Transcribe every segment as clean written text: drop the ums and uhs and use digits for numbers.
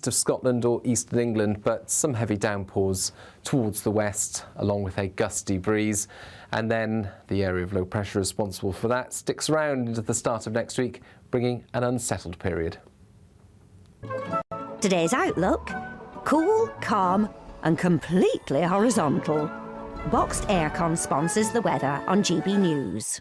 of Scotland or eastern England, but some heavy downpours towards the west, along with a gusty breeze. And then the area of low pressure responsible for that sticks around into the start of next week, bringing an unsettled period. Today's outlook: cool, calm and completely horizontal. Boxed Aircon sponsors the weather on GB News.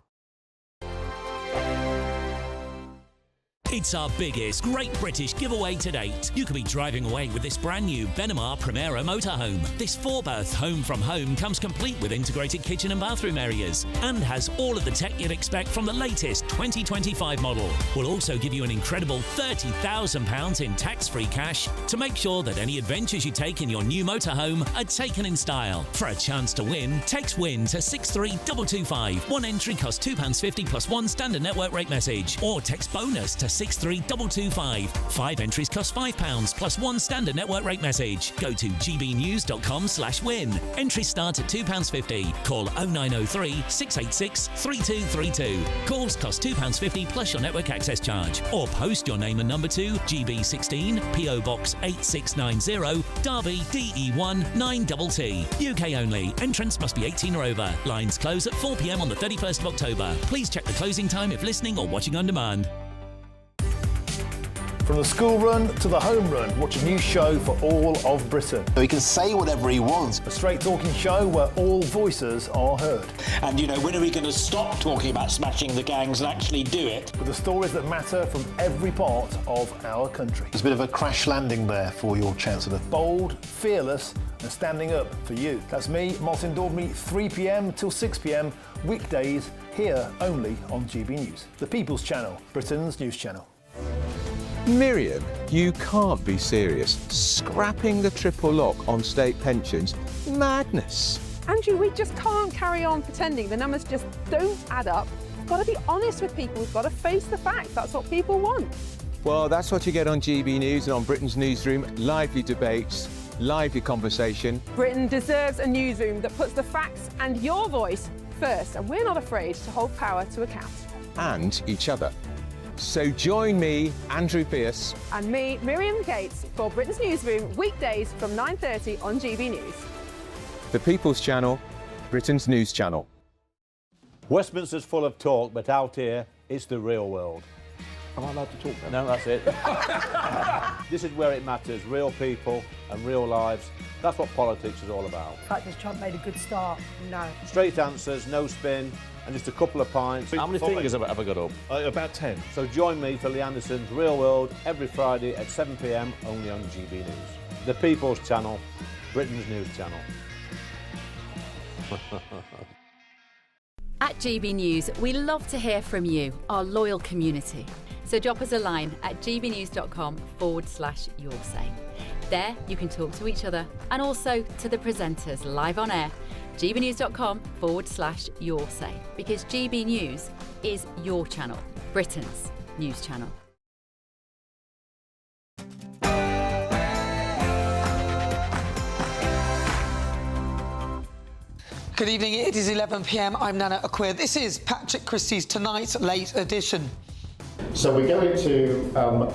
It's our biggest Great British giveaway to date. You could be driving away with this brand new Benamar Primera motorhome. This 4-berth home from home comes complete with integrated kitchen and bathroom areas and has all of the tech you'd expect from the latest 2025 model. We'll also give you an incredible £30,000 in tax-free cash to make sure that any adventures you take in your new motorhome are taken in style. For a chance to win, text WIN to 63225. One entry costs £2.50 plus one standard network rate message, or text BONUS to 63225. 5 entries cost £5 plus one standard network rate message. Go to gbnews.com/win. Entries start at £2.50. Call 0903 686 3232. Calls cost £2.50 plus your network access charge. Or post your name and number to GB16 PO Box 8690 Derby DE1 9TT. UK only. Entrance must be 18 or over. Lines close at 4 p.m. on the 31st of October. Please check the closing time if listening or watching on demand. From the school run to the home run, watch a new show for all of Britain. So he can say whatever he wants. A straight talking show where all voices are heard. And, you know, when are we going to stop talking about smashing the gangs and actually do it? With the stories that matter from every part of our country. There's a bit of a crash landing there for your Chancellor. Bold, fearless and standing up for you. That's me, Martin Daubney, 3 p.m. till 6 p.m, weekdays, here only on GB News. The People's Channel, Britain's news channel. Miriam, you can't be serious. Scrapping the triple lock on state pensions? Madness. Andrew, we just can't carry on pretending. The numbers just don't add up. We've got to be honest with people. We've got to face the facts. That's what people want. Well, that's what you get on GB News and on Britain's Newsroom. Lively debates, lively conversation. Britain deserves a newsroom that puts the facts and your voice first, and we're not afraid to hold power to account. And each other. So join me, Andrew Pearce. And me, Miriam Gates, for Britain's Newsroom, weekdays from 9:30 on GB News. The People's Channel, Britain's news channel. Westminster's full of talk, but out here, it's the real world. Am I allowed to talk then? No, that's it. This is where it matters, real people and real lives. That's what politics is all about. In fact, has Trump made a good start? No. Straight answers, no spin, and just a couple of pints. How many fingers have I got up? About 10. So join me for Lee Anderson's Real World every Friday at 7 p.m, only on GB News. The People's Channel, Britain's news channel. At GB News, we love to hear from you, our loyal community. So drop us a line at gbnews.com/yoursay. There you can talk to each other and also to the presenters live on air. gbnews.com/yoursay, because GB News is your channel, Britain's news channel. Good evening, it is 11 p.m. I'm Nana Aquia. This is Patrick Christys' Tonight's Late Edition. So we go into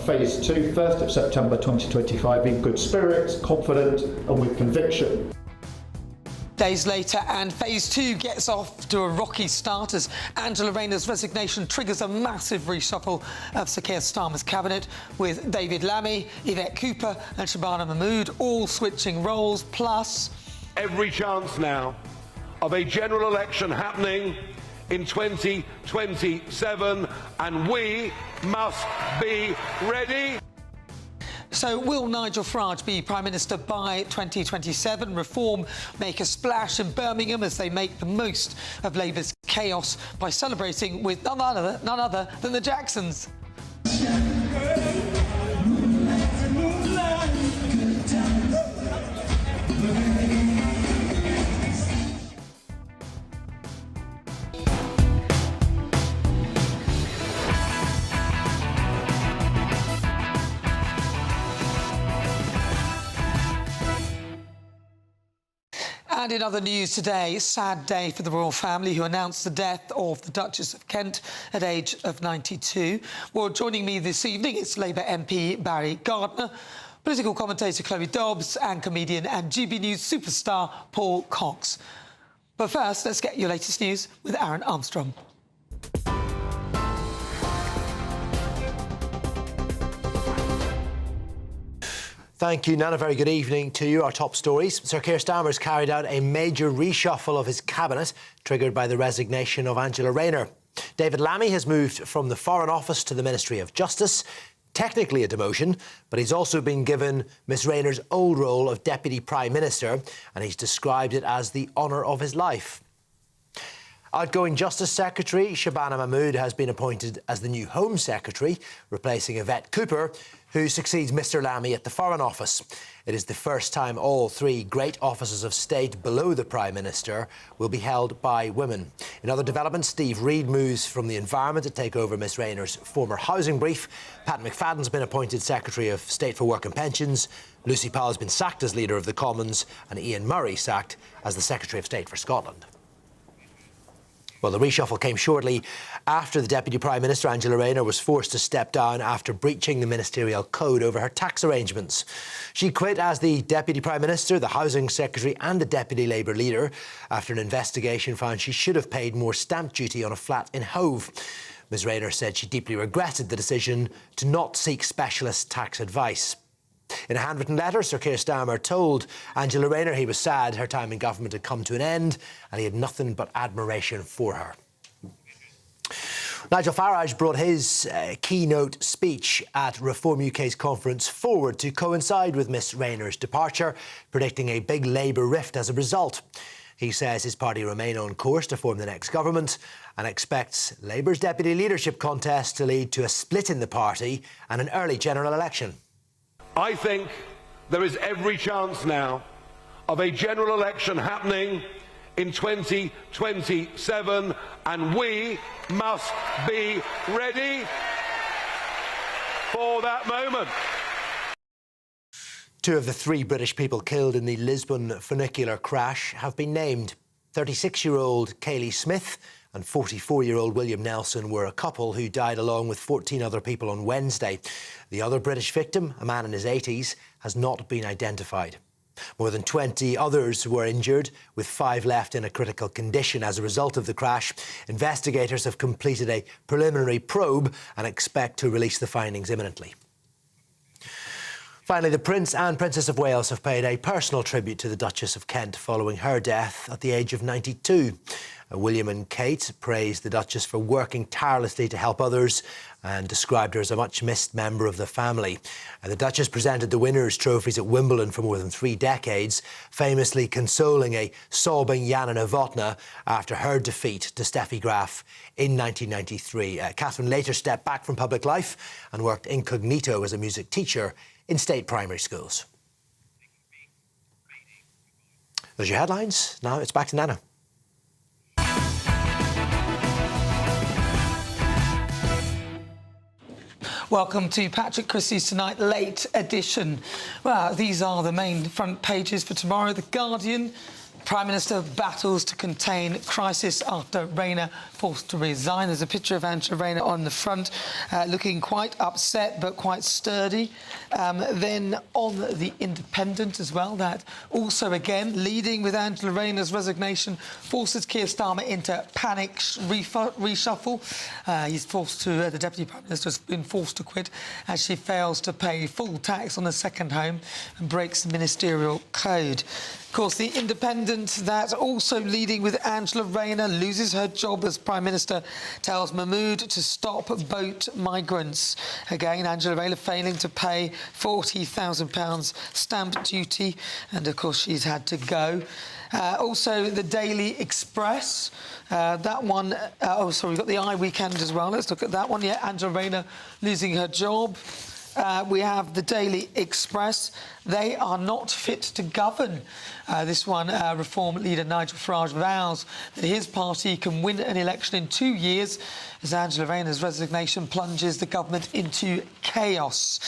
phase 2, 1st of September 2025, in good spirits, confident and with conviction. Days later, and phase 2 gets off to a rocky start as Angela Rayner's resignation triggers a massive reshuffle of Sir Keir Starmer's cabinet, with David Lammy, Yvette Cooper and Shabana Mahmood all switching roles, plus every chance now of a general election happening in 2027, and we must be ready. So will Nigel Farage be Prime Minister by 2027? Reform make a splash in Birmingham as they make the most of Labour's chaos by celebrating with none other than the Jacksons. And in other news today, sad day for the royal family, who announced the death of the Duchess of Kent at age of 92. Well, joining me this evening is Labour MP Barry Gardiner. political commentator Chloe Dobbs and comedian and GB News superstar Paul Cox. But first, let's get your latest news with Aaron Armstrong. Thank you, Nana. Very good evening to you. Our top stories. Sir Keir Starmer has carried out a major reshuffle of his cabinet, triggered by the resignation of Angela Rayner. David Lammy has moved from the Foreign Office to the Ministry of Justice. Technically a demotion, but he's also been given Miss Rayner's old role of Deputy Prime Minister, and he's described it as the honour of his life. Outgoing Justice Secretary Shabana Mahmood has been appointed as the new Home Secretary, replacing Yvette Cooper, who succeeds Mr Lammy at the Foreign Office. It is the first time all three great offices of state below the Prime Minister will be held by women. In other developments, Steve Reid moves from the Environment to take over Miss Rayner's former housing brief. Pat McFadden's been appointed Secretary of State for Work and Pensions. Lucy Powell has been sacked as Leader of the Commons, and Ian Murray sacked as the Secretary of State for Scotland. Well, the reshuffle came shortly after the Deputy Prime Minister, Angela Rayner, was forced to step down after breaching the ministerial code over her tax arrangements. She quit as the Deputy Prime Minister, the Housing Secretary and the Deputy Labour Leader after an investigation found she should have paid more stamp duty on a flat in Hove. Ms Rayner said she deeply regretted the decision to not seek specialist tax advice. In a handwritten letter, Sir Keir Starmer told Angela Rayner he was sad her time in government had come to an end and he had nothing but admiration for her. Nigel Farage brought his keynote speech at Reform UK's conference forward to coincide with Miss Rayner's departure, predicting a big Labour rift as a result. He says his party remain on course to form the next government and expects Labour's deputy leadership contest to lead to a split in the party and an early general election. I think there is every chance now of a general election happening in 2027, and we must be ready for that moment. Two of the three British people killed in the Lisbon funicular crash have been named. 36-year-old Kaylee Smith and 44-year-old William Nelson were a couple who died along with 14 other people on Wednesday. The other British victim, a man in his 80s, has not been identified. More than 20 others were injured, with 5 left in a critical condition as a result of the crash. Investigators have completed a preliminary probe and expect to release the findings imminently. Finally, the Prince and Princess of Wales have paid a personal tribute to the Duchess of Kent following her death at the age of 92. William and Kate praised the Duchess for working tirelessly to help others and described her as a much-missed member of the family. The Duchess presented the winners' trophies at Wimbledon for more than 3 decades, famously consoling a sobbing Jana Novotná after her defeat to Steffi Graf in 1993. Catherine later stepped back from public life and worked incognito as a music teacher in state primary schools. Those are your headlines. Now it's back to Nana. Welcome to Patrick Christys Tonight, late edition. Well, these are the main front pages for tomorrow. The Guardian. Prime Minister battles to contain crisis after Rayner forced to resign. There's a picture of Angela Rayner on the front, looking quite upset but quite sturdy. Then on the Independent as well, that also again leading with Angela Rayner's resignation forces Keir Starmer into panic reshuffle. He's forced to, the Deputy Prime Minister has been forced to quit as she fails to pay full tax on a second home and breaks the ministerial code. Of course, the Independent, that also leading with Angela Rayner, loses her job as Prime Minister, tells Mahmood to stop boat migrants. Again, Angela Rayner failing to pay £40,000 stamp duty, and of course she's had to go. Also, the Daily Express, that one, we've got the Eye Weekend as well. Let's look at that one. Yeah, Angela Rayner losing her job. We have the Daily Express. They are not fit to govern. This one, Reform leader Nigel Farage vows that his party can win an election in 2 years as Angela Rayner's resignation plunges the government into chaos.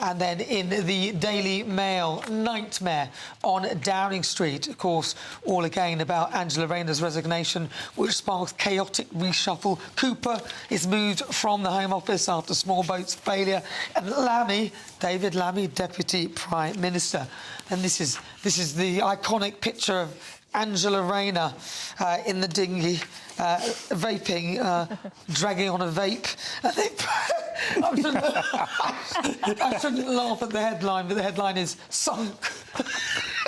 And then in the Daily Mail, nightmare on Downing Street. Of course, all again about Angela Rayner's resignation, which sparks chaotic reshuffle. Cooper is moved from the Home Office after small boat's failure. And Lammy, David Lammy, Deputy Prime Minister. And this is the iconic picture of Angela Rayner in the dinghy, vaping, dragging on a vape. I shouldn't laugh at the headline, but the headline is sunk.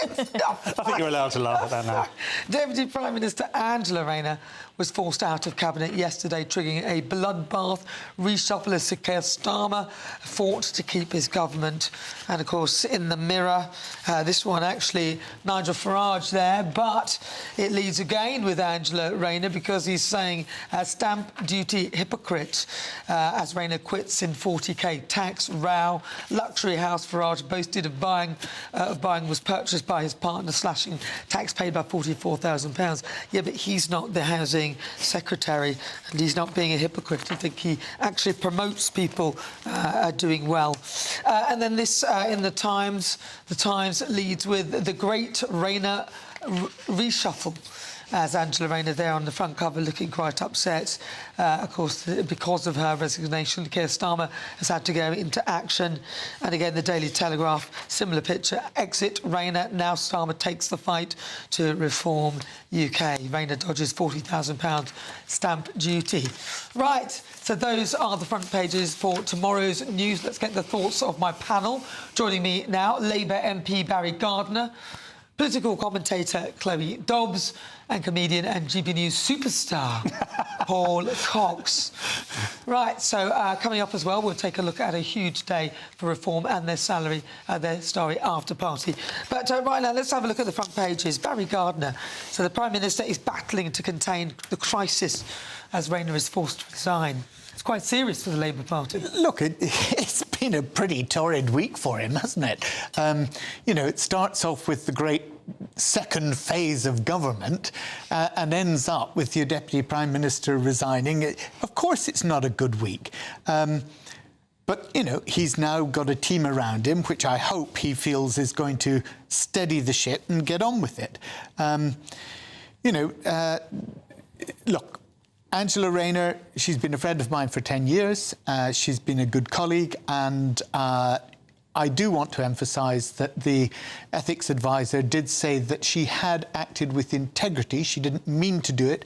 I think you're allowed to laugh at that now. Deputy Prime Minister Angela Rayner was forced out of cabinet yesterday, triggering a bloodbath. Reshuffle as Sir Keir Starmer fought to keep his government. And, of course, in the Mirror, this one actually, Nigel Farage there, but it leads again with Angela Rayner because he's saying stamp duty hypocrite as Rayner quits in 40k tax row. Luxury house Farage boasted of buying was purchased by his partner, slashing tax paid by £44,000. Yeah, but he's not the housing secretary, and he's not being a hypocrite. I think he actually promotes people doing well. And then this in the Times leads with the great Rayner reshuffle, as Angela Rayner there on the front cover looking quite upset. Of course, because of her resignation, Keir Starmer has had to go into action. And again, the Daily Telegraph, similar picture. Exit Rayner, now Starmer takes the fight to reform UK. Rayner dodges £40,000 stamp duty. Right, so those are the front pages for tomorrow's news. Let's get the thoughts of my panel. Joining me now, Labour MP Barry Gardiner, political commentator Chloe Dobbs, and comedian and GBNews superstar Paul Cox. Right, so coming up as well, we'll take a look at a huge day for reform and their story after party. But right now, let's have a look at the front pages. Barry Gardiner. So the Prime Minister is battling to contain the crisis as Rayner is forced to resign. It's quite serious for the Labour Party. Look, it's been a pretty torrid week for him, hasn't it? You know, it starts off with the great second phase of government and ends up with your Deputy Prime Minister resigning. Of course, it's not a good week. But, you know, he's now got a team around him, which I hope he feels is going to steady the ship and get on with it. Look, Angela Rayner, she's been a friend of mine for 10 years. She's been a good colleague, and I do want to emphasise that the ethics advisor did say that she had acted with integrity. She didn't mean to do it.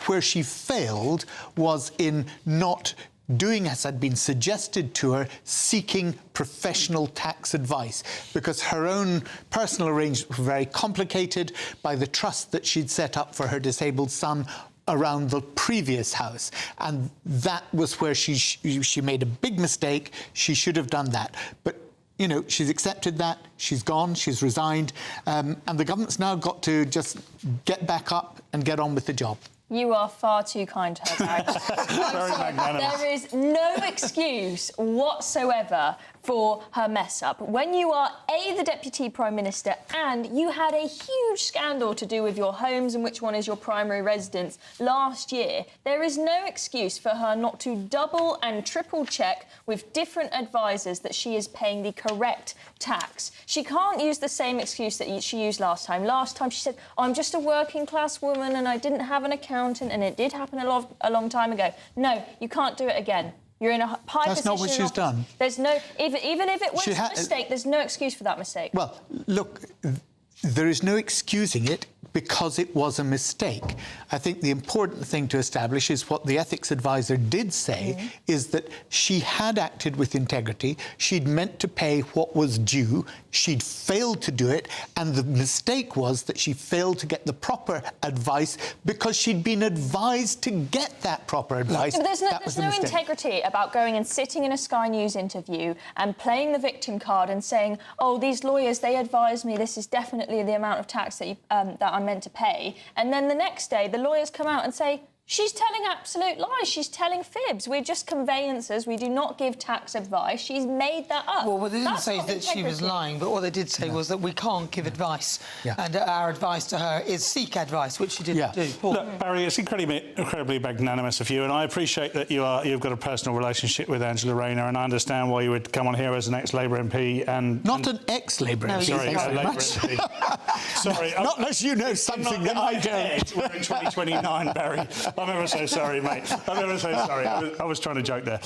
Where she failed was in not doing as had been suggested to her, seeking professional tax advice, because her own personal arrangements were very complicated by the trust that she'd set up for her disabled son around the previous house, and that was where she made a big mistake. She should have done that, but you know, she's accepted that, she's gone, she's resigned, and the government's now got to just get back up and get on with the job. You are far too kind to her, Barry. Very magnanimous. There is no excuse whatsoever for her mess-up. When you are, A, the Deputy Prime Minister, and you had a huge scandal to do with your homes and which one is your primary residence last year, there is no excuse for her not to double and triple check with different advisors that she is paying the correct tax. She can't use the same excuse that she used last time. Last time she said, I'm just a working-class woman and I didn't have an accountant, and it did happen a long time ago. No, you can't do it again. You're in a high position. That's not what she's done. There's no, even if it was a mistake, there's no excuse for that mistake. Well, look, there is no excusing it because it was a mistake. I think the important thing to establish is what the ethics advisor did say, is that she had acted with integrity, she'd meant to pay what was due, she'd failed to do it, and the mistake was that she failed to get the proper advice because she'd been advised to get that proper advice. But there's no integrity about going and sitting in a Sky News interview and playing the victim card and saying, oh, these lawyers, they advised me this is definitely the amount of tax that I'm meant to pay. And then the next day, the lawyers come out and say, she's telling absolute lies. She's telling fibs. We're just conveyancers. We do not give tax advice. She's made that up. Well, they didn't say that she was lying, but what they did say was that we can't give advice. And our advice to her is seek advice, which she didn't do. Paul. Look, Barry, it's incredibly magnanimous of you, and I appreciate that you've got a personal relationship with Angela Rayner, and I understand why you would come on here as an ex-Labour MP and... Not an ex-Labour MP. Sorry, Labour MP. Sorry. Not unless you know something that I don't. We're in 2029, Barry. I'm ever so sorry, mate. I'm ever so sorry. I was trying to joke there.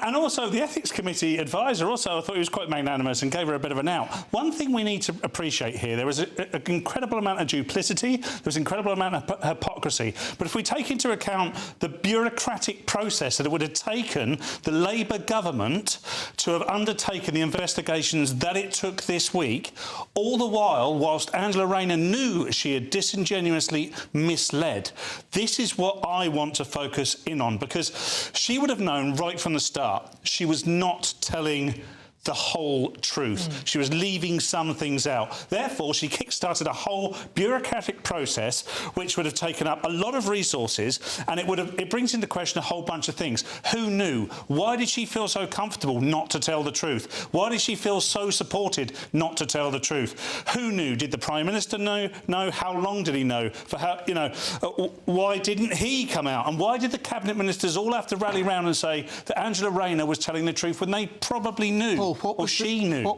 And also, the Ethics Committee advisor also, I thought he was quite magnanimous and gave her a bit of an out. One thing we need to appreciate here, there was an incredible amount of duplicity, there was an incredible amount of hypocrisy. But if we take into account the bureaucratic process that it would have taken the Labour government to have undertaken the investigations that it took this week, all the whilst Angela Rayner knew she had disingenuously misled. This is what I want to focus in on, because she would have known right from the start she was not telling the whole truth. She was leaving some things out. Therefore, she kick-started a whole bureaucratic process which would have taken up a lot of resources, and it brings into question a whole bunch of things. Who knew? Why did she feel so comfortable not to tell the truth? Why did she feel so supported not to tell the truth? Who knew? Did the Prime Minister know? How long did he know? For how, why didn't he come out? And why did the Cabinet Ministers all have to rally round and say that Angela Rayner was telling the truth when they probably knew? What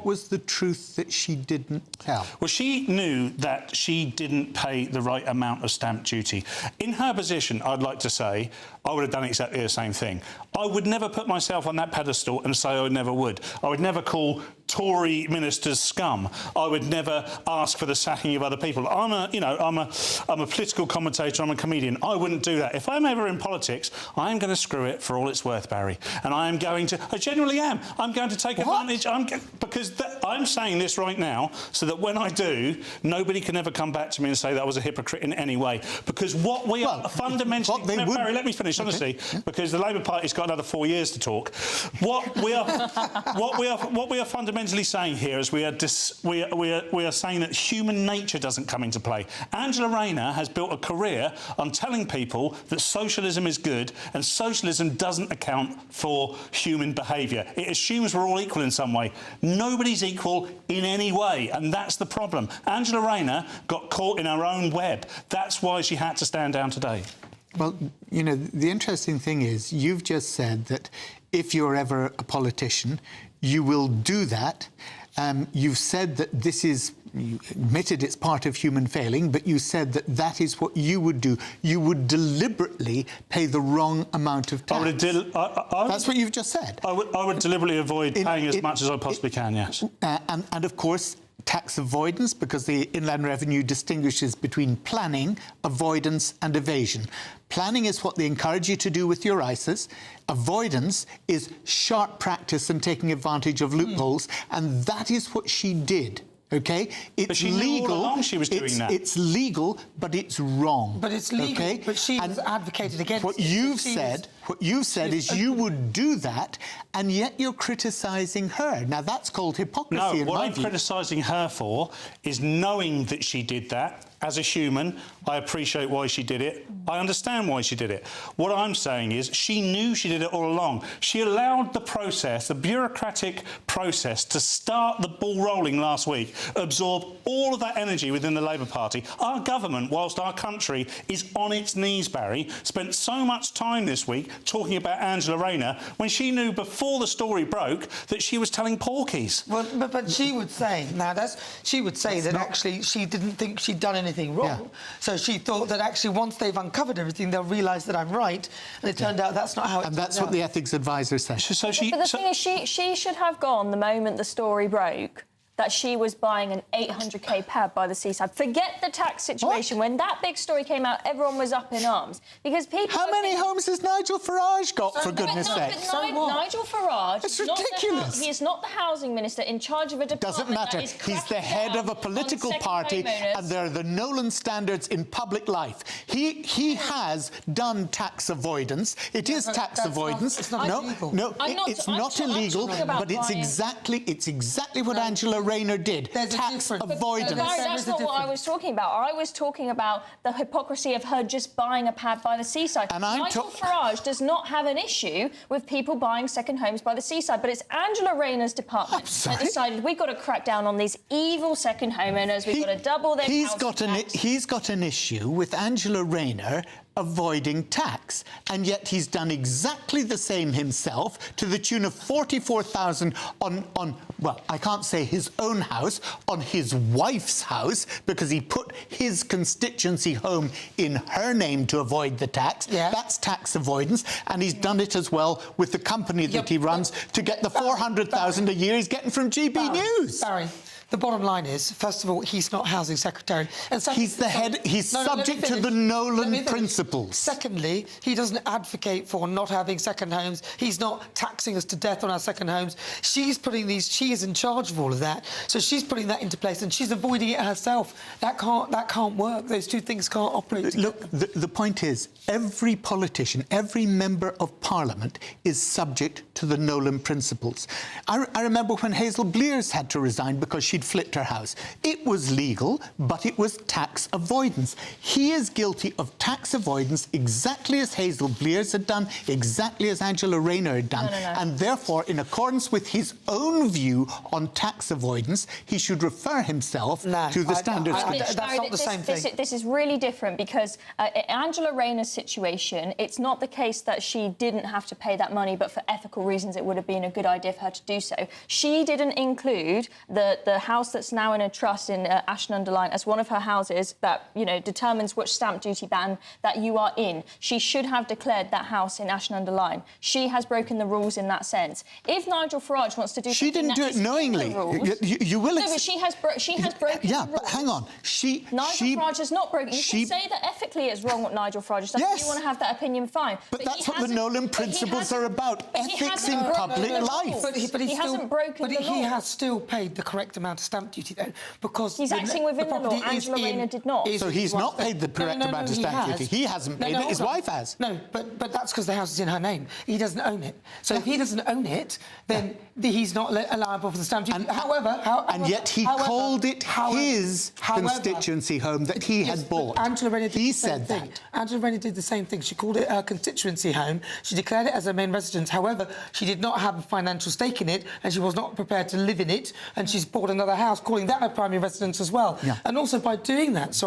was the truth that she didn't tell? Well, she knew that she didn't pay the right amount of stamp duty. In her position, I'd like to say, I would have done exactly the same thing. I would never put myself on that pedestal and say I never would. I would never call Tory ministers scum. I would never ask for the sacking of other people. I'm a political commentator, I'm a comedian. I wouldn't do that. If I'm ever in politics, I am going to screw it for all it's worth, Barry. And I genuinely am. I'm going to take advantage. I'm saying this right now so that when I do, nobody can ever come back to me and say that I was a hypocrite in any way. Because what we are fundamentally... Barry, let me finish, honestly, because the Labour Party's got another 4 years to talk. What we are fundamentally saying here is we are saying that human nature doesn't come into play. Angela Rayner has built a career on telling people that socialism is good and socialism doesn't account for human behaviour. It assumes we're all equal in some way. Nobody's equal in any way, and that's the problem. Angela Rayner got caught in her own web. That's why she had to stand down today. Well, the interesting thing is you've just said that if you're ever a politician, you will do that. You've said that you admitted it's part of human failing, but you said that is what you would do. You would deliberately pay the wrong amount of tax. That's what you've just said. I would deliberately avoid paying as much as I possibly can, yes. And of course, tax avoidance, because the Inland Revenue distinguishes between planning, avoidance and evasion. Planning is what they encourage you to do with your ISAs. Avoidance is sharp practice and taking advantage of loopholes, and that is what she did. OK? It's legal. All along she was doing that. It's legal, but it's wrong. But it's legal. Okay? But she has advocated against what you've said. What you've said is you would do that, and yet you're criticising her. Now that's called hypocrisy. No, in what my I'm view. criticising her for is knowing that she did that. As a human, I appreciate why she did it. I understand why she did it. What I'm saying is she knew she did it all along. She allowed the process, the bureaucratic process, to start the ball rolling last week, absorb all of that energy within the Labour Party. Our government, whilst our country is on its knees, Barry, spent so much time this week talking about Angela Rayner when she knew before the story broke that she was telling porkies. Well, but she would say, actually she didn't think she'd done anything wrong. Yeah. So she thought that actually once they've uncovered everything, they'll realise that I'm right. And it turned out that's not how it And that's what the ethics advisor said. But the thing is, she should have gone the moment the story broke that she was buying an 800k pad by the seaside. Forget the tax situation. What? When that big story came out, everyone was up in arms because people. How many homes has Nigel Farage got, for goodness' sake? Nigel Farage. It's ridiculous. He is not the housing minister in charge of a department. Doesn't matter. He's the head of a political party, and there are the Nolan standards in public life. He has done tax avoidance. It is tax avoidance. It's not illegal. No, it's not illegal, but it's exactly what Angela Rayner did. Tax avoidance. But that's not what I was talking about. I was talking about the hypocrisy of her just buying a pad by the seaside. And Nigel Farage does not have an issue with people buying second homes by the seaside, but it's Angela Rayner's department that decided we've got to crack down on these evil second homeowners. We've got to double their He's got an issue with Angela Rayner avoiding tax. And yet he's done exactly the same himself to the tune of 44,000 on, well, I can't say his own house, on his wife's house, because he put his constituency home in her name to avoid the tax. Yeah. That's tax avoidance. And he's done it as well with the company that he runs to get the 400,000 a year he's getting from GB News. Barry, the bottom line is, first of all, he's not housing secretary. And second, he's the head. He's subject to the Nolan principles. Secondly, he doesn't advocate for not having second homes. He's not taxing us to death on our second homes. She's putting these. She is in charge of all of that. So she's putting that into place, and she's avoiding it herself. That can't work. Those two things can't operate together. Look, the point is, every politician, every member of Parliament is subject to the Nolan principles. I remember when Hazel Blears had to resign because she'd flipped her house. It was legal, but it was tax avoidance. He is guilty of tax avoidance exactly as Hazel Blears had done, exactly as Angela Rayner had done, and therefore, in accordance with his own view on tax avoidance, he should refer himself to the standards. That's not the same thing. This is really different because Angela Rayner's situation, it's not the case that she didn't have to pay that money, but for ethical reasons it would have been a good idea for her to do so. She didn't include the house that's now in a trust in Ashton-under-Lyne as one of her houses that, you know, determines which stamp duty ban that you are in. She should have declared that house in Ashton-under-Lyne. She has broken the rules in that sense. If Nigel Farage wants to do she something didn't do it knowingly. You will. No, but she has broken the rules. Yeah, but hang on. Nigel Farage has not broken. You can say that ethically it's wrong what Nigel Farage has done. If you want to have that opinion, fine. But that's what the Nolan principles are about. Ethics in public life. But he hasn't broken the law. He has still paid the correct amount of stamp duty, though, because he's acting within the law. Angela Rayner did not. So he's not paid the correct amount of stamp duty. He hasn't paid it. His wife has. No, but that's because the house is in her name. He doesn't own it. So if he doesn't own it, then he's not liable for the stamp duty. And yet he called it his constituency home that he had bought. Angela Rayner did he the same said thing. that. Angela Rayner did the same thing. She called it her constituency home. She declared it as her main residence. However, she did not have a financial stake in it, and she was not prepared to live in it, and she's bought another house, calling that her primary residence as well. Yeah. And also by doing that,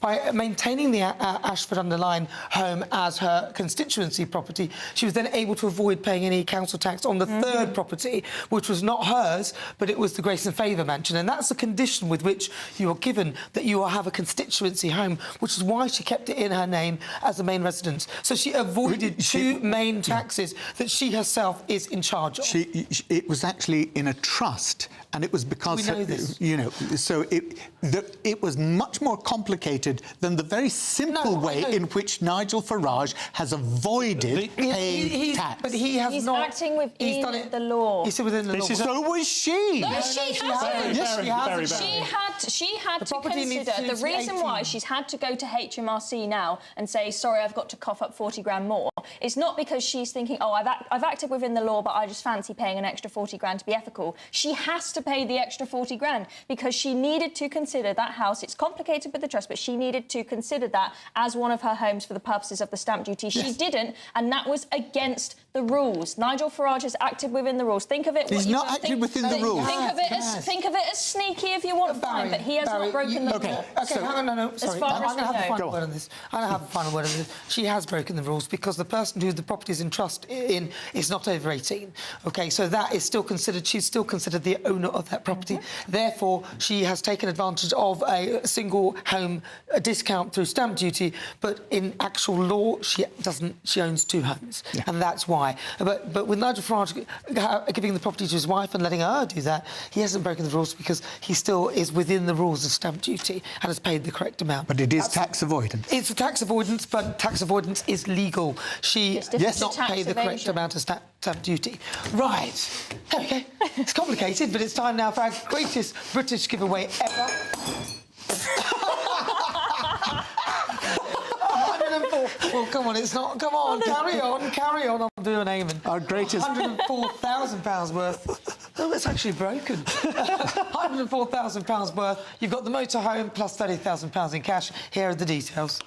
by maintaining the Ashford-under-Lyne home as her constituency property, she was then able to avoid paying any council tax on the third property, which was not hers, but it was the Grace and Favour mansion. And that's the condition with which you are given, that you will have a constituency home, which is why she kept it in her name as the main residence. So she avoided two main taxes that she herself is in charge of. It was actually in a trust, and it was because we know this. You know, so it was much more complicated than the very simple way in which Nigel Farage has avoided paying tax. But he has he's not. acting within the law. He's within the law. So was she. No, she hasn't. Yes, she had to consider the reason why she's had to go to HMRC now and say, sorry, I've got to cough up 40 grand more. It's not because she's thinking, oh, I've acted within the law, but I just fancy paying an extra 40 grand to be ethical. She has to pay the extra 40 grand because she needed to consider that house. It's complicated with the trust, but she needed to consider that as one of her homes for the purposes of the stamp duty. She didn't, and that was against the rules. Nigel Farage has acted within the rules. Think of it. He's not acted within the rules. Think of it as sneaky if you want, fine, but he has not broken the law. Okay, hang on, no, sorry. I'm going to have the final word on this. I'm going to have the final word on this. She has broken the rules because the person who the property is in trust in is not over 18. Okay, so that is still considered. She's still considered the owner of that property. Therefore, she has taken advantage of a single home discount through stamp duty. But in actual law, she doesn't. She owns two homes, and that's why. But with Nigel Farage giving the property to his wife and letting her do that, he hasn't broken the rules because he still is within the rules of stamp duty and has paid the correct amount. But it is tax avoidance. It's a tax avoidance, but tax avoidance is legal. She does not pay the correct amount of stamp duty. Right. There we go. It's complicated, but it's time now for our greatest British giveaway ever. 104. Well, come on, it's not. Come on, carry on. I'll do an amen. Our greatest. £104,000 worth. Oh, it's actually broken. £104,000 worth. You've got the motorhome plus £30,000 in cash. Here are the details.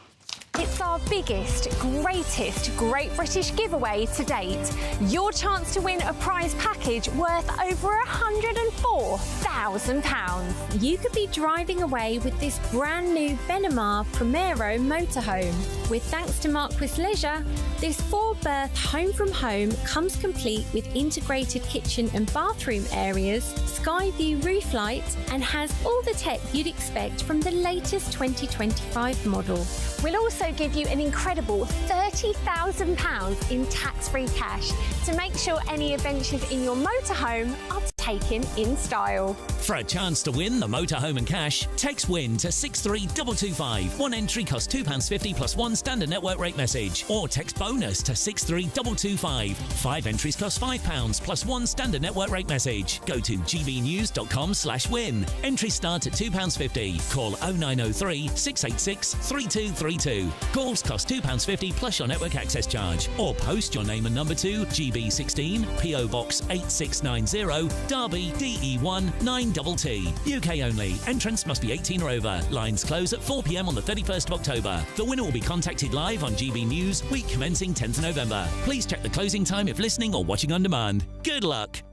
It's our biggest, greatest Great British giveaway to date. Your chance to win a prize package worth over £104,000. You could be driving away with this brand new Benamar Primero motorhome. With thanks to Marquis Leisure, this 4-berth home from home comes complete with integrated kitchen and bathroom areas, sky view roof light, and has all the tech you'd expect from the latest 2025 model. We'll also give you an incredible £30,000 in tax-free cash to make sure any adventures in your motorhome are taken in style. For a chance to win the motorhome and cash, text WIN to 63225. One entry costs £2.50 plus one standard network rate message. Or text BONUS to 63225. 5 entries cost £5 plus one standard network rate message. Go to gbnews.com/win. Entries start at £2.50. Call 0903 686 3232. Calls cost £2.50 plus your network access charge. Or post your name and number to GB16 PO Box 8690 Derby DE1 9TT. UK only. Entrance must be 18 or over. Lines close at 4 p.m. on the 31st of October. The winner will be contacted live on GB News, week commencing 10th of November. Please check the closing time if listening or watching on demand. Good luck.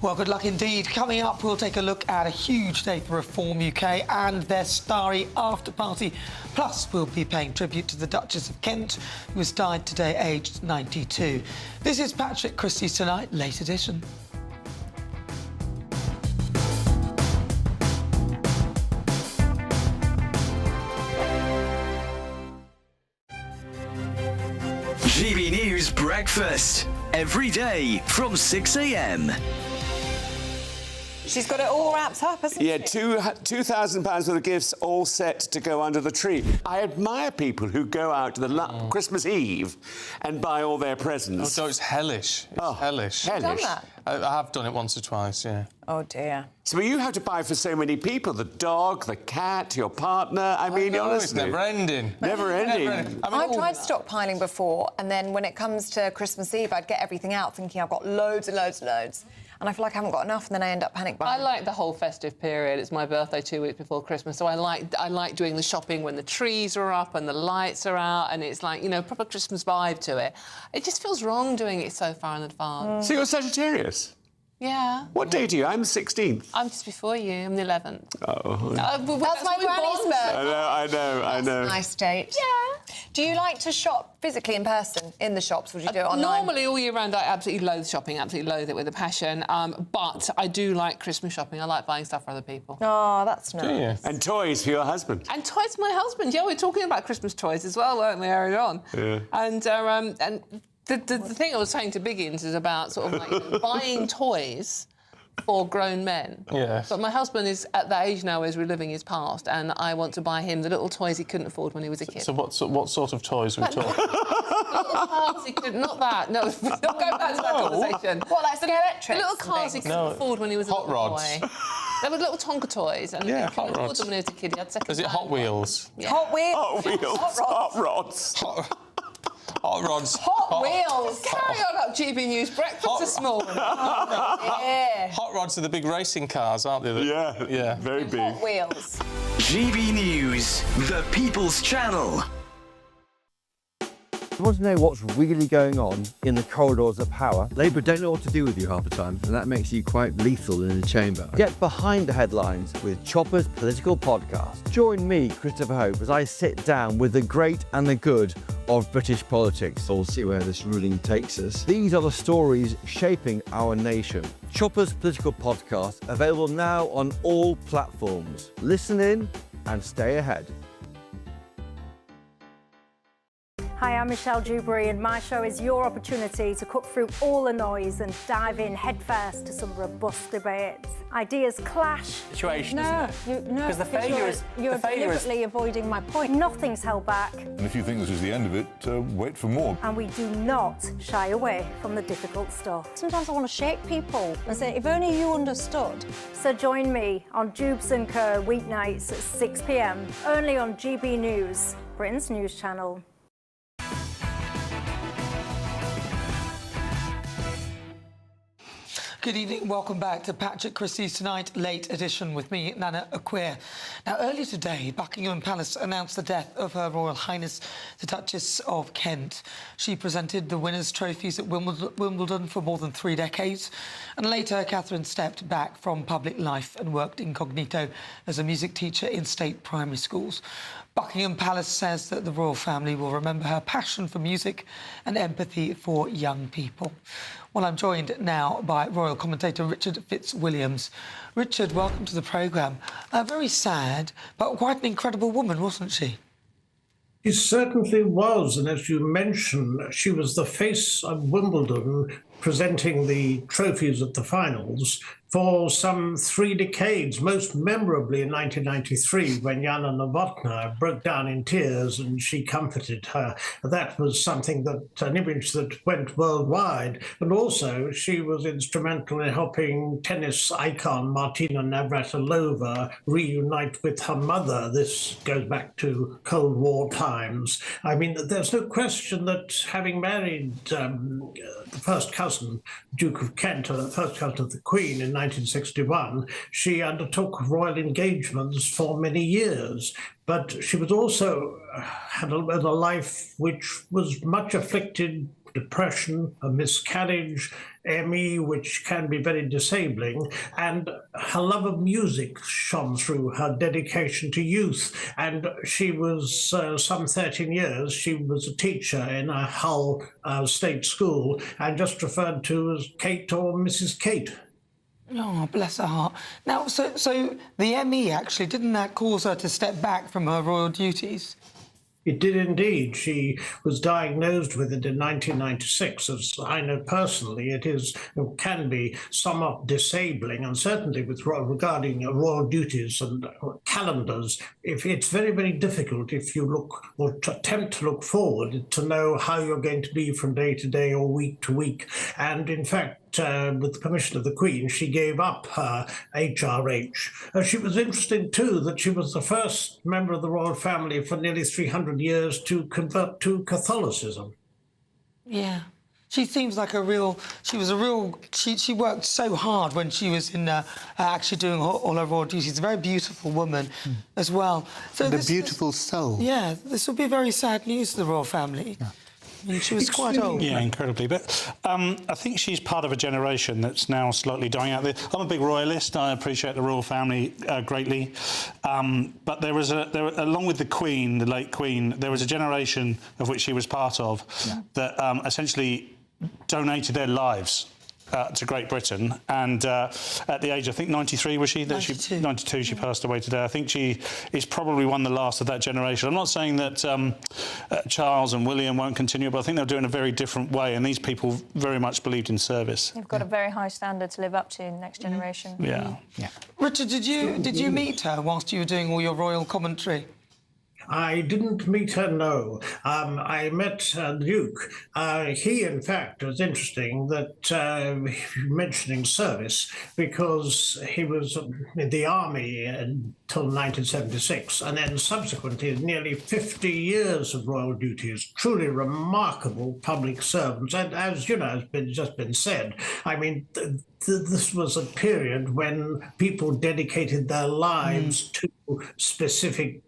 Well, good luck indeed. Coming up, we'll take a look at a huge day for Reform UK and their starry after party. Plus, we'll be paying tribute to the Duchess of Kent, who has died today, aged 92. This is Patrick Christys Tonight, late edition. GB News Breakfast. Every day from 6 a.m. She's got it all wrapped up, hasn't she? Yeah, £2,000 worth of gifts all set to go under the tree. I admire people who go out to the Christmas Eve and buy all their presents. Oh, it's hellish. It's hellish. Have you done that? I have done it once or twice, yeah. Oh, dear. So you have to buy for so many people, the dog, the cat, your partner. I mean, honestly. It's never ending. Never ending. I've tried stockpiling before, and then when it comes to Christmas Eve, I'd get everything out thinking I've got loads and loads and loads. And I feel like I haven't got enough, and then I end up panic buying. I like the whole festive period. It's my birthday 2 weeks before Christmas, so I like doing the shopping when the trees are up and the lights are out, and it's like, you know, proper Christmas vibe to it. It just feels wrong doing it so far in advance. So you're Sagittarius? Yeah. What day do you? I'm the 16th. I'm just before you. I'm the 11th. Oh. That's my granny's birthday. I know. Nice date. Yeah. Do you like to shop physically in person in the shops? Would you do it online? Normally, all year round, I absolutely loathe shopping, absolutely loathe it with a passion. But I do like Christmas shopping. I like buying stuff for other people. Oh, that's nice. And toys for your husband. And toys for my husband. Yeah, we're talking about Christmas toys as well, weren't we, earlier on? Yeah. And the thing I was saying to Biggins is about sort of like buying toys for grown men. Yes. But my husband is at that age now where he's reliving his past, and I want to buy him the little toys he couldn't afford when he was a kid. So what sort of toys are we talking? Little cars he couldn't... Not that, no. Don't go back to that conversation. What, like electric? The little cars he couldn't afford when he was a little boy. There were little Tonka toys, and he couldn't afford them when he was a kid. He had second. Is it Hot Wheels? Yeah. Hot Wheels. Hot Wheels. Hot rods. Hot rods. Hot Wheels. Carry on about GB News Breakfast this morning. Yeah. Hot rods are the big racing cars, aren't they? Yeah, very big. Hot Wheels. GB News, the People's Channel. You want to know what's really going on in the corridors of power? Labour don't know what to do with you half the time, and that makes you quite lethal in the chamber. Get behind the headlines with Chopper's political podcast. Join me, Christopher Hope, as I sit down with the great and the good of British politics. We'll see where this ruling takes us. These are the stories shaping our nation. Chopper's political podcast, available now on all platforms. Listen in and stay ahead. Hi, I'm Michelle Dewberry, and my show is your opportunity to cut through all the noise and dive in headfirst to some robust debates. Ideas clash. Situation, no, isn't it? No, Because the failure is... You're deliberately avoiding my point. Nothing's held back. And if you think this is the end of it, wait for more. And we do not shy away from the difficult stuff. Sometimes I want to shake people and say, if only you understood. So join me on Jubes & Co. weeknights at 6 p.m, only on GB News, Britain's news channel. Good evening, welcome back to Patrick Christys Tonight, late edition with me, Nana Aquia. Now, earlier today, Buckingham Palace announced the death of Her Royal Highness, the Duchess of Kent. She presented the winners' trophies at Wimbledon for more than 3 decades, and later Catherine stepped back from public life and worked incognito as a music teacher in state primary schools. Buckingham Palace says that the royal family will remember her passion for music and empathy for young people. Well, I'm joined now by royal commentator Richard Fitzwilliams. Richard, welcome to the programme. Very sad, but quite an incredible woman, wasn't she? She certainly was, and as you mentioned, she was the face of Wimbledon, presenting the trophies at the finals for some 3 decades, most memorably in 1993, when Jana Novotná broke down in tears and she comforted her. That was something an image that went worldwide. And also, she was instrumental in helping tennis icon Martina Navratilova reunite with her mother. This goes back to Cold War times. I mean, there's no question that having married the first cousin, Duke of Kent, or the first cousin of the Queen in 1961, she undertook royal engagements for many years. But she was also had a life which was much afflicted: depression, a miscarriage, ME, which can be very disabling, and her love of music shone through, her dedication to youth. And she was, some 13 years, she was a teacher in a Hull state school and just referred to as Kate or Mrs. Kate. Oh, bless her heart. Now, so the ME, actually, didn't that cause her to step back from her royal duties? It did indeed. She was diagnosed with it in 1996. As I know personally, it can be somewhat disabling, and certainly regarding royal duties and calendars, it's very, very difficult if you look or attempt to look forward to know how you're going to be from day to day or week to week. And in fact, with the permission of the Queen, she gave up her HRH. She was interesting, too, that she was the first member of the royal family for nearly 300 years to convert to Catholicism. Yeah. She seems like she worked so hard when she was in actually doing all her royal duties. A very beautiful woman as well. So beautiful soul. Yeah, this will be very sad news to the royal family. Yeah. I mean, she was quite old. Yeah, incredibly. But I think she's part of a generation that's now slightly dying out. I'm a big royalist. I appreciate the royal family greatly. But there was along with the Queen, the late Queen, there was a generation of which she was part of that essentially donated their lives to Great Britain, and at the age, I think 93 was she? 92. 92, she passed away today. I think she is probably one of the last of that generation. I'm not saying that Charles and William won't continue, but I think they'll do it in a very different way, and these people very much believed in service. You've got a very high standard to live up to in the next generation. Yeah. Richard, did you meet her whilst you were doing all your royal commentary? I didn't meet her, no. I met the Duke. He, in fact, was interesting that mentioning service, because he was in the army until 1976, and then subsequently nearly 50 years of royal duties. Truly remarkable public servants. And as you know, has just been said, I mean, this was a period when people dedicated their lives to specific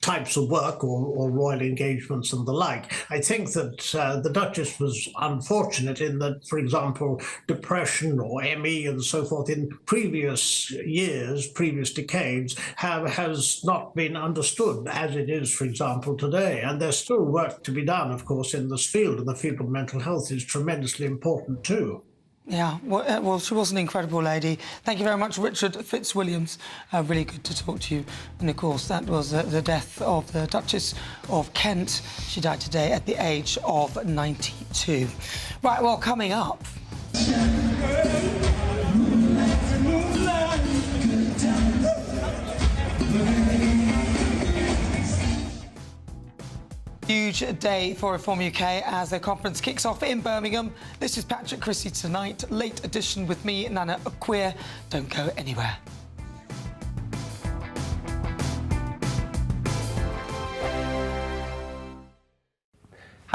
types of work or royal engagements and the like. I think that the Duchess was unfortunate in that, for example, depression or ME and so forth in previous years, previous decades, has not been understood as it is, for example, today. And there's still work to be done, of course, in this field, and the field of mental health is tremendously important too. Yeah, well, she was an incredible lady. Thank you very much, Richard Fitzwilliams. Really good to talk to you. And, of course, that was the death of the Duchess of Kent. She died today at the age of 92. Right, well, coming up... Huge day for Reform UK as the conference kicks off in Birmingham. This is Patrick Christys Tonight, late edition with me, Nana Aquia. Don't go anywhere.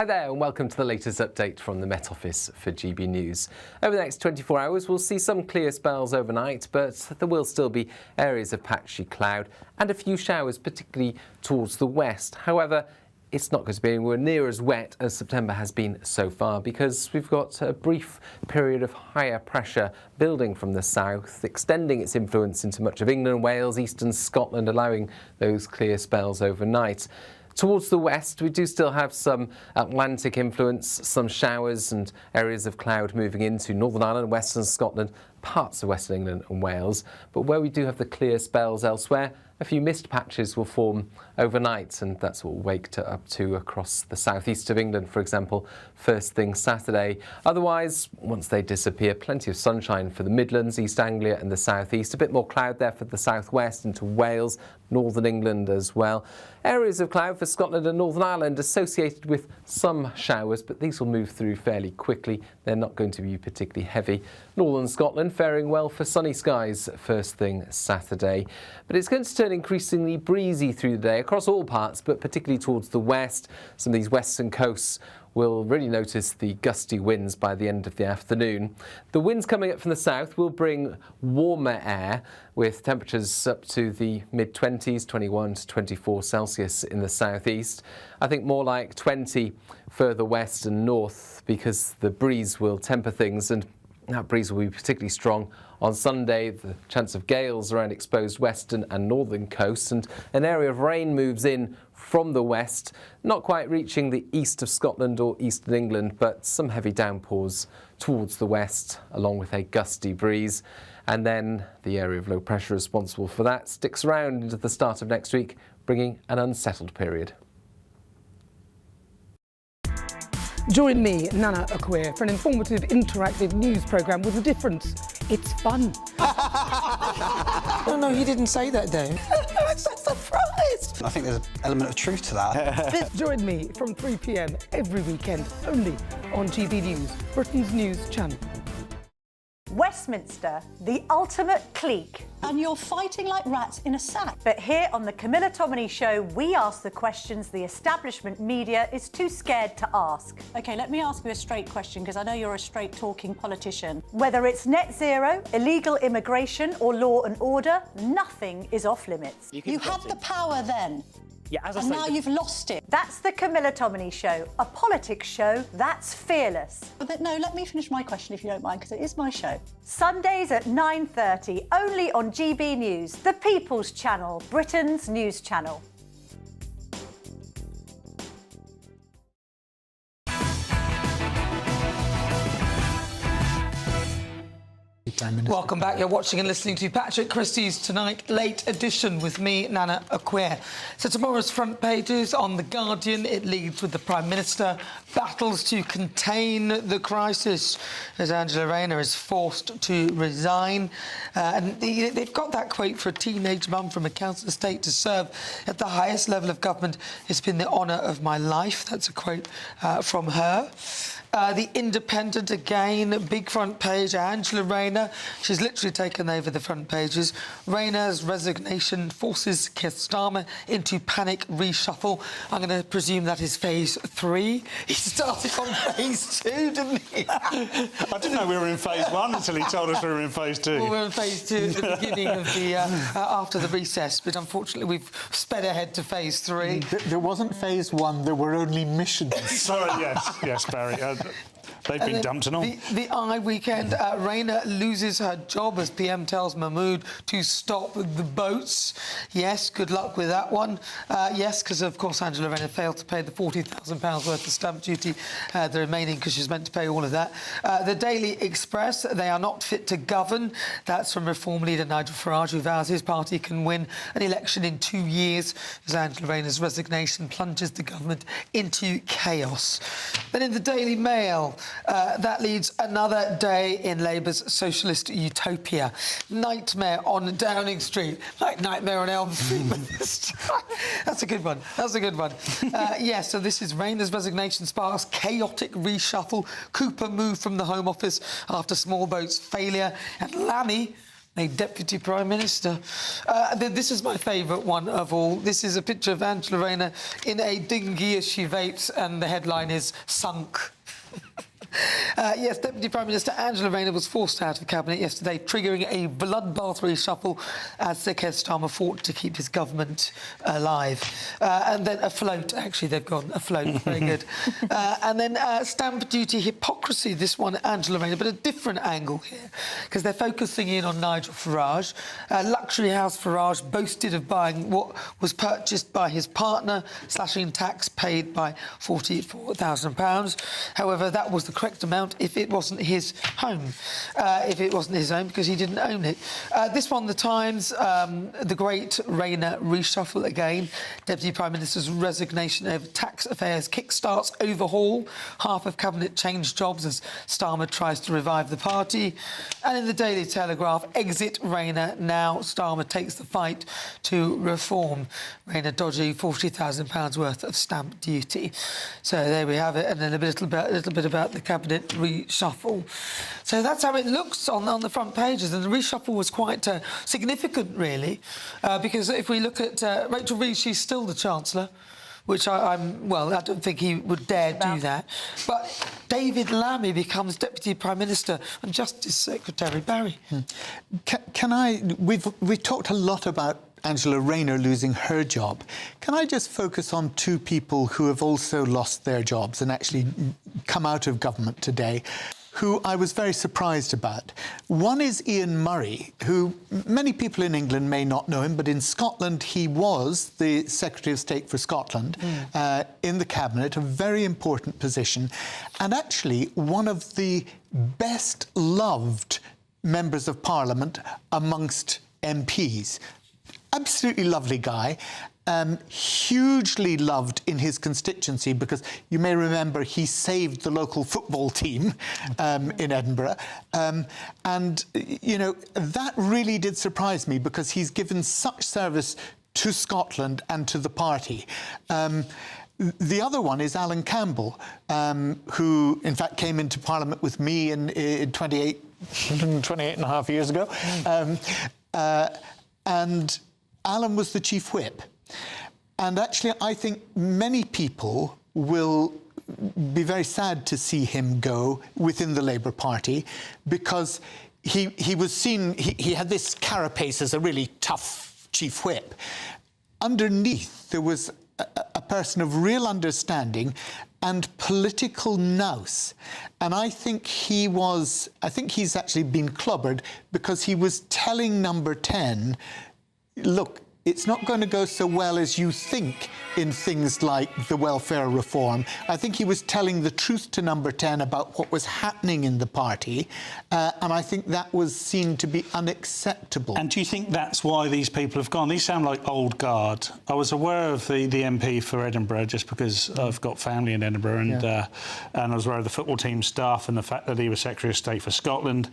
Hi there and welcome to the latest update from the Met Office for GB News. Over the next 24 hours we'll see some clear spells overnight, but there will still be areas of patchy cloud and a few showers, particularly towards the west. However, it's not going to be anywhere near as wet as September has been so far, because we've got a brief period of higher pressure building from the south, extending its influence into much of England, Wales, eastern Scotland, allowing those clear spells overnight. Towards the west, we do still have some Atlantic influence, some showers and areas of cloud moving into Northern Ireland, Western Scotland, parts of Western England and Wales. But where we do have the clear spells elsewhere, a few mist patches will form overnight, and that's what we'll wake up to across the southeast of England, for example, first thing Saturday. Otherwise, once they disappear, plenty of sunshine for the Midlands, East Anglia and the southeast. A bit more cloud there for the southwest into Wales, Northern England as well. Areas of cloud for Scotland and Northern Ireland associated with some showers, but these will move through fairly quickly. They're not going to be particularly heavy. Northern Scotland faring well for sunny skies first thing Saturday. But it's going to turn increasingly breezy through the day across all parts, but particularly towards the west. Some of these western coasts will really notice the gusty winds by the end of the afternoon. The winds coming up from the south will bring warmer air, with temperatures up to the mid-20s, 21 to 24 Celsius in the southeast. I think more like 20 further west and north, because the breeze will temper things, and that breeze will be particularly strong on Sunday. The chance of gales around exposed western and northern coasts, and an area of rain moves in from the west, not quite reaching the east of Scotland or eastern England, but some heavy downpours towards the west, along with a gusty breeze. And then the area of low pressure responsible for that sticks around into the start of next week, bringing an unsettled period. Join me, Nana Akweer, for an informative, interactive news programme with a difference. It's fun. No, he didn't say that, Dave. I'm so surprised. I think there's an element of truth to that. Join me from 3 p.m. every weekend, only on GB News, Britain's news channel. Westminster, the ultimate clique. And you're fighting like rats in a sack. But here on the Camilla Tominey Show, we ask the questions the establishment media is too scared to ask. OK, let me ask you a straight question, because I know you're a straight-talking politician. Whether it's net zero, illegal immigration or law and order, nothing is off limits. You had the power then. Yeah, and now you've lost it. That's the Camilla Tominey Show, a politics show that's fearless. But no, let me finish my question if you don't mind, because it is my show. Sundays at 9:30, only on GB News, the People's Channel, Britain's news channel. Welcome back. You're watching and listening to Patrick Christys Tonight Late Edition with me, Nana Akweer. So tomorrow's front pages on The Guardian, it leads with the Prime Minister battles to contain the crisis as Angela Rayner is forced to resign. And they've got that quote: for a teenage mum from a council estate to serve at the highest level of government, it's been the honour of my life. That's a quote from her. The Independent again, big front page, Angela Rayner. She's literally taken over the front pages. Rayner's resignation forces Keir Starmer into panic reshuffle. I'm going to presume that is phase 3. He started on phase 2, didn't he? I didn't know we were in phase 1 until he told us we were in phase 2. Well, we're in phase 2 at the beginning of the after the recess, but unfortunately we've sped ahead to phase 3. There wasn't phase 1, there were only missions. Sorry, yes, Barry. They've been dumped and all. The Eye Weekend, Rayner loses her job as PM tells Mahmood to stop the boats. Yes, good luck with that one. Yes, because of course Angela Rayner failed to pay the £40,000 worth of stamp duty, the remaining, because she's meant to pay all of that. The Daily Express, they are not fit to govern. That's from Reform leader Nigel Farage, who vows his party can win an election in 2 years, as Angela Rayner's resignation plunges the government into chaos. Then in the Daily Mail, that leads another day in Labour's socialist utopia. Nightmare on Downing Street, like Nightmare on Elm Street. That's a good one. That's a good one. Yes, so this is Rayner's resignation sparks chaotic reshuffle. Cooper moved from the Home Office after small boats' failure. And Lammy a Deputy Prime Minister. This is my favourite one of all. This is a picture of Angela Rayner in a dinghy as she vapes, and the headline is "Sunk." Yes, Deputy Prime Minister Angela Rayner was forced out of Cabinet yesterday, triggering a bloodbath reshuffle as Sir Keir Starmer fought to keep his government alive. And then afloat, actually, they've gone afloat, very good. And then stamp duty hypocrisy, this one, Angela Rayner, but a different angle here, because they're focusing in on Nigel Farage. Luxury house Farage boasted of buying what was purchased by his partner, slashing tax paid by £44,000. However, that was the correct amount if it wasn't his home. Because he didn't own it. This one, The Times, the great Rayner reshuffle again. Deputy Prime Minister's resignation over tax affairs kickstarts overhaul. Half of Cabinet changed jobs as Starmer tries to revive the party. And in the Daily Telegraph, exit Rayner, now Starmer takes the fight to reform. Rayner dodging £40,000 worth of stamp duty. So there we have it. And then a little bit about the Cabinet reshuffle. So that's how it looks on the front pages, and the reshuffle was quite significant, really, because if we look at Rachel Reeves, she's still the Chancellor, which I don't think he would dare do that. But David Lammy becomes Deputy Prime Minister and Justice Secretary. Barry. We've talked a lot about Angela Rayner losing her job. Can I just focus on two people who have also lost their jobs and actually come out of government today, who I was very surprised about? One is Ian Murray, who many people in England may not know him, but in Scotland he was the Secretary of State for Scotland in the Cabinet, a very important position, and actually one of the best loved members of Parliament amongst MPs. Absolutely lovely guy, hugely loved in his constituency, because you may remember he saved the local football team in Edinburgh. And, you know, that really did surprise me, because he's given such service to Scotland and to the party. The other one is Alan Campbell, who, in fact, came into Parliament with me in 28 and a half years ago. And Alan was the Chief Whip. And actually, I think many people will be very sad to see him go within the Labour Party, because he was seen, he had this carapace as a really tough Chief Whip. Underneath, there was a person of real understanding and political nous. And I think he's actually been clobbered, because he was telling Number 10, look, it's not going to go so well as you think in things like the welfare reform. I think he was telling the truth to Number 10 about what was happening in the party, and I think that was seen to be unacceptable. And do you think that's why these people have gone? These sound like old guard. I was aware of the MP for Edinburgh just because I've got family in Edinburgh, and I was aware of the football team staff and the fact that he was Secretary of State for Scotland.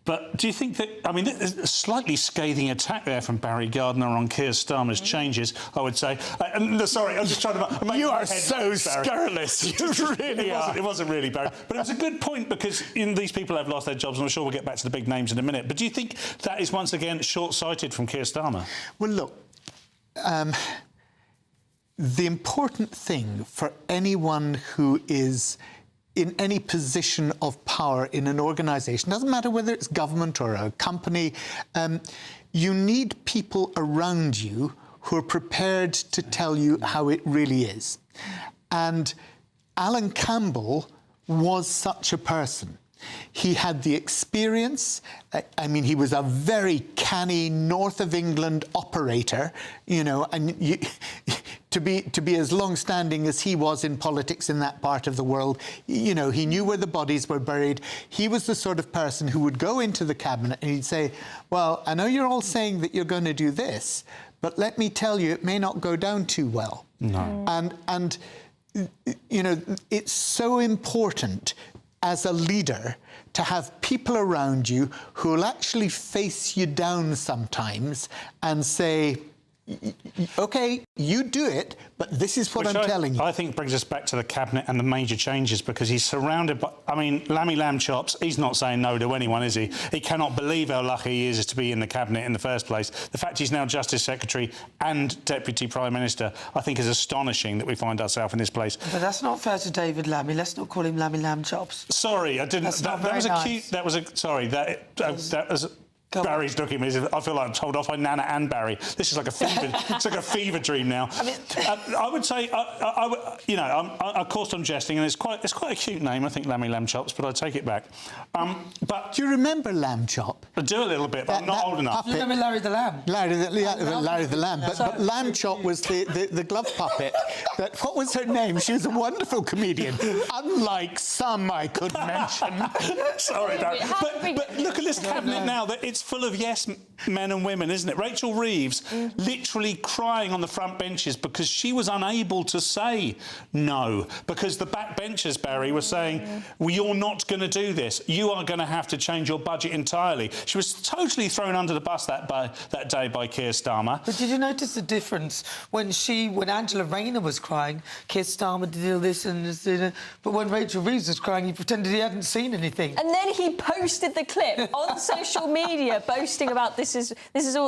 But do you think that, I mean, there's a slightly scathing attack there from Barry Gardiner on Keir Starmer's changes, I would say. Sorry, I'm just trying to make You my are head so right, Barry. scurrilous. You really are. It wasn't really, Barry. But it was a good point, because these people have lost their jobs, and I'm sure we'll get back to the big names in a minute. But do you think that is, once again, short-sighted from Keir Starmer? Well, look, the important thing for anyone who is in any position of power in an organisation, doesn't matter whether it's government or a company, you need people around you who are prepared to tell you how it really is. And Alan Campbell was such a person. He had the experience. I mean, he was a very canny North of England operator, you know, and to be as long-standing as he was in politics in that part of the world, you know, he knew where the bodies were buried. He was the sort of person who would go into the cabinet and he'd say, well, I know you're all saying that you're going to do this, but let me tell you, it may not go down too well. No. And you know, it's so important as a leader to have people around you who will actually face you down sometimes and say, OK, you do it, but this is what I'm telling you. I think brings us back to the cabinet and the major changes, because he's surrounded by... I mean, lamb chops, he's not saying no to anyone, is he? He cannot believe how lucky he is to be in the cabinet in the first place. The fact he's now Justice Secretary and Deputy Prime Minister, I think, is astonishing that we find ourselves in this place. But that's not fair to David Lammy. Let's not call him lamb chops. Sorry, I didn't... That's not that was very a nice. cute... That was a... Sorry, that was... Barry's looking at me as if I feel like I'm told off by Nana and Barry. This is like a fever. It's like a fever dream now. I would say, you know, of course I'm jesting, and it's quite a cute name. I think Lamb Chops, but I take it back. But do you remember Lamb Chop? I do a little bit, but I'm not old enough. You remember Larry the Lamb? Larry the Lamb. But Lamb Chop was the glove puppet. What was her name? She was a wonderful comedian, unlike some I could mention. Sorry, Barry. But look at this cabinet now. That it's full of yes men and women, isn't it? Rachel Reeves literally crying on the front benches because she was unable to say no, because the back benchers, Barry, were saying, well, you're not going to do this. You are going to have to change your budget entirely. She was totally thrown under the bus that day by Keir Starmer. But did you notice the difference when Angela Rayner was crying? Keir Starmer did all this and this, but when Rachel Reeves was crying, he pretended he hadn't seen anything. And then he posted the clip on social media, boasting about this is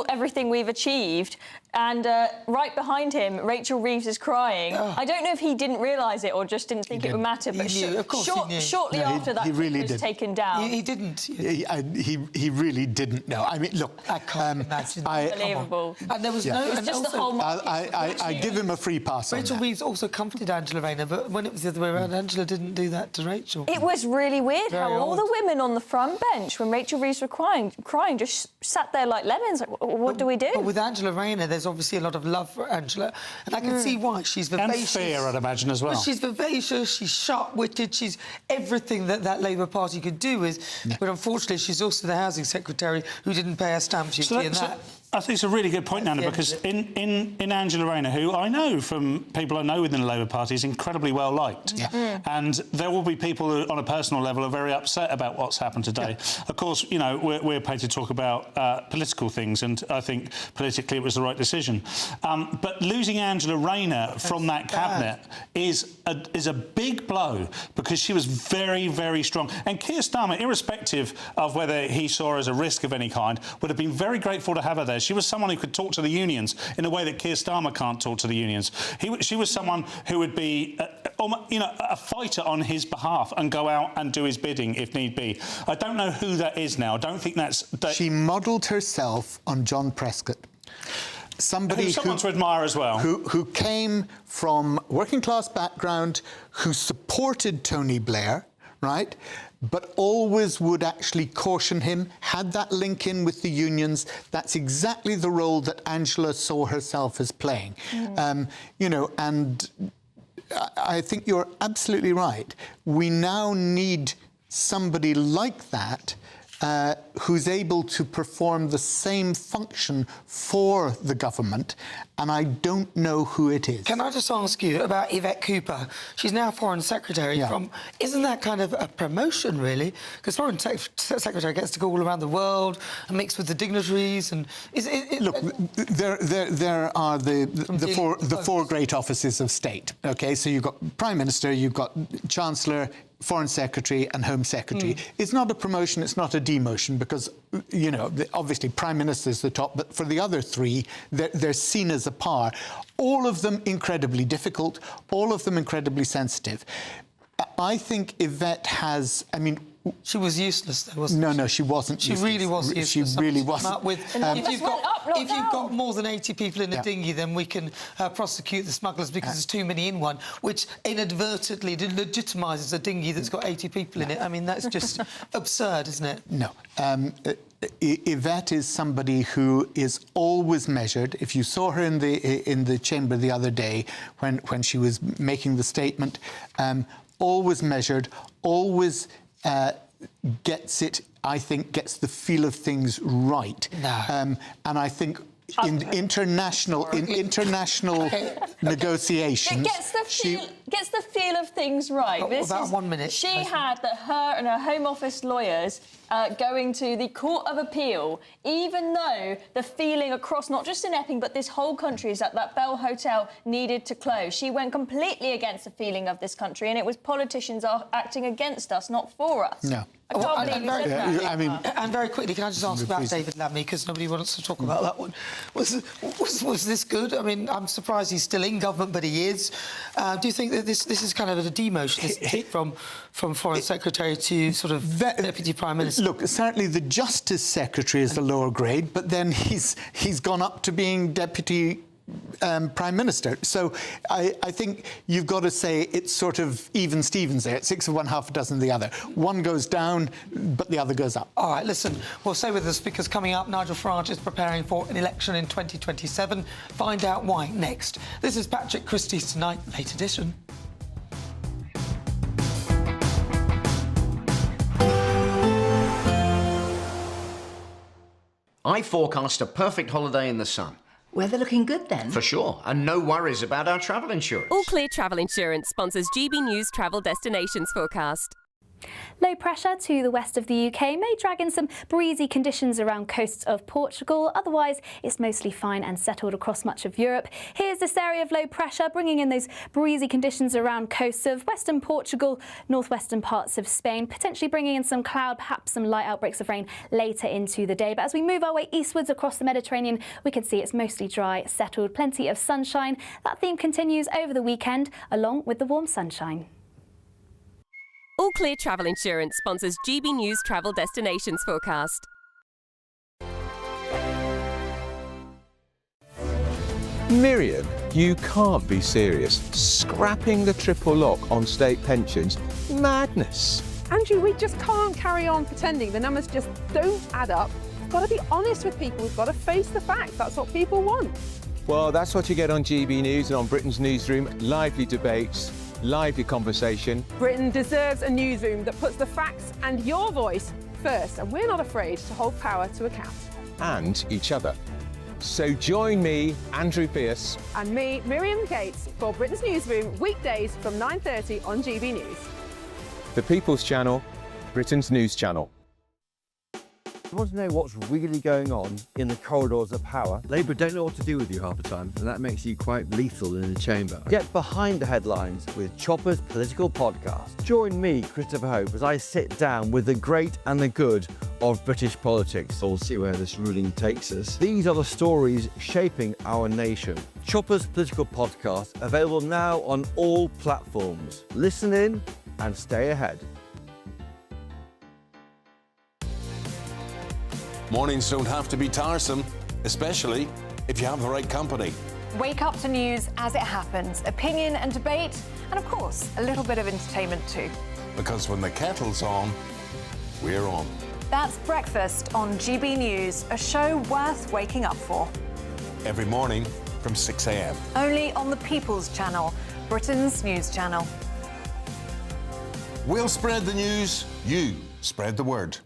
everything we've achieved, and right behind him, Rachel Reeves is crying. I don't know if he didn't realise it or just didn't think it would matter, but shortly after that, really was taken down. He didn't. He really didn't know. I mean, look, I can't imagine. Unbelievable. And there was no. It was just the whole. I give him a free pass. Rachel Reeves also comforted Angela Rayner, but when it was the other way around, Angela didn't do that to Rachel. It was really weird how all odd. the women on the front bench, when Rachel Reeves were crying, just sat there like lemons. Like, what do we do? But with Angela Rayner, there's obviously a lot of love for Angela, and I can see why. She's vivacious. And fear, I'd imagine, as well. She's vivacious, she's sharp-witted, she's everything that Labour Party could do with. But unfortunately, she's also the Housing Secretary who didn't pay her stamp duty and that. I think it's a really good point, Nana, because in Angela Rayner, who I know from people I know within the Labour Party is incredibly well liked, and there will be people who, on a personal level, are very upset about what's happened today. Of course, you know, we're paid to talk about political things, and I think politically it was the right decision. But losing Angela Rayner from that cabinet is a big blow, because she was very, very strong. And Keir Starmer, irrespective of whether he saw her as a risk of any kind, would have been very grateful to have her there. She was someone who could talk to the unions in a way that Keir Starmer can't talk to the unions. She was someone who would be, a fighter on his behalf and go out and do his bidding if need be. I don't know who that is now. I don't think that's... She modelled herself on John Prescott. Somebody someone to admire as well. Who came from working-class background, who supported Tony Blair, right? But always would actually caution him, had that link in with the unions. That's exactly the role that Angela saw herself as playing. And I think you're absolutely right. We now need somebody like that who's able to perform the same function for the government, and I don't know who it is. Can I just ask you about Yvette Cooper? She's now Foreign Secretary. Isn't that kind of a promotion, really? Because Foreign Secretary gets to go all around the world and mix with the dignitaries. And look, there are the four great offices of state. Okay, so you've got Prime Minister, you've got Chancellor, Foreign Secretary and Home Secretary. It's not a promotion, it's not a demotion, because, obviously Prime Minister's the top, but for the other three, they're seen as a par. All of them incredibly difficult, all of them incredibly sensitive. I think Yvette has... She was useless, though, wasn't she? No, she wasn't useless. She really was useless. She really wasn't. If you've got more than 80 people in a dinghy, then we can prosecute the smugglers because there's too many in one, which inadvertently legitimises a dinghy that's got 80 people in it. I mean, that's just absurd, isn't it? No. Yvette is somebody who is always measured. If you saw her in the chamber the other day when she was making the statement, always measured, always... gets the feel of things right. And I think in international negotiations... Gets the wheel of things right. About 1 minute. She had her and her Home Office lawyers going to the Court of Appeal, even though the feeling across, not just in Epping, but this whole country, is that Bell Hotel needed to close. She went completely against the feeling of this country, and it was politicians acting against us, not for us. No. I can't believe you said that. I mean, and very quickly, can I just ask about David Lammy, because nobody wants to talk about that one. Was this good? I mean, I'm surprised he's still in government, but he is. Do you think that this is kind of a demotion, this tick from Foreign Secretary to sort of Deputy Prime Minister? Look, certainly the Justice Secretary is the lower grade, but then he's gone up to being Deputy Prime Minister. So I think you've got to say it's sort of even Stevens there. It's 6 of one, half a dozen of the other. One goes down, but the other goes up. All right, listen, well, stay with us, because coming up, Nigel Farage is preparing for an election in 2027. Find out why next. This is Patrick Christys Tonight, late edition. I forecast a perfect holiday in the sun. Weather looking good then? For sure, and no worries about our travel insurance. All Clear Travel Insurance sponsors GBNews Travel Destinations forecast. Low pressure to the west of the UK may drag in some breezy conditions around coasts of Portugal. Otherwise, it's mostly fine and settled across much of Europe. Here's this area of low pressure bringing in those breezy conditions around coasts of western Portugal, northwestern parts of Spain, potentially bringing in some cloud, perhaps some light outbreaks of rain later into the day. But as we move our way eastwards across the Mediterranean, we can see it's mostly dry, settled, plenty of sunshine. That theme continues over the weekend, along with the warm sunshine. All Clear Travel Insurance sponsors GBNews Travel Destinations forecast. Miriam, you can't be serious. Scrapping the triple lock on state pensions? Madness. Andrew, we just can't carry on pretending. The numbers just don't add up. We've got to be honest with people. We've got to face the facts. That's what people want. Well, that's what you get on GB News and on Britain's Newsroom. Lively debates, lively conversation. Britain deserves a newsroom that puts the facts and your voice first, and we're not afraid to hold power to account. And each other. So join me, Andrew Pearce. And me, Miriam Gates, for Britain's Newsroom, weekdays from 9:30 on GB News. The People's Channel, Britain's News Channel. You want to know what's really going on in the corridors of power? Labour don't know what to do with you half the time, and that makes you quite lethal in the chamber. Get behind the headlines with Chopper's political podcast. Join me, Christopher Hope, as I sit down with the great and the good of British politics. We'll see where this ruling takes us. These are the stories shaping our nation. Chopper's political podcast, available now on all platforms. Listen in and stay ahead. Mornings don't have to be tiresome, especially if you have the right company. Wake up to news as it happens, opinion and debate, and of course, a little bit of entertainment too. Because when the kettle's on, we're on. That's Breakfast on GB News, a show worth waking up for. Every morning from 6 a.m. Only on the People's Channel, Britain's news channel. We'll spread the news, you spread the word.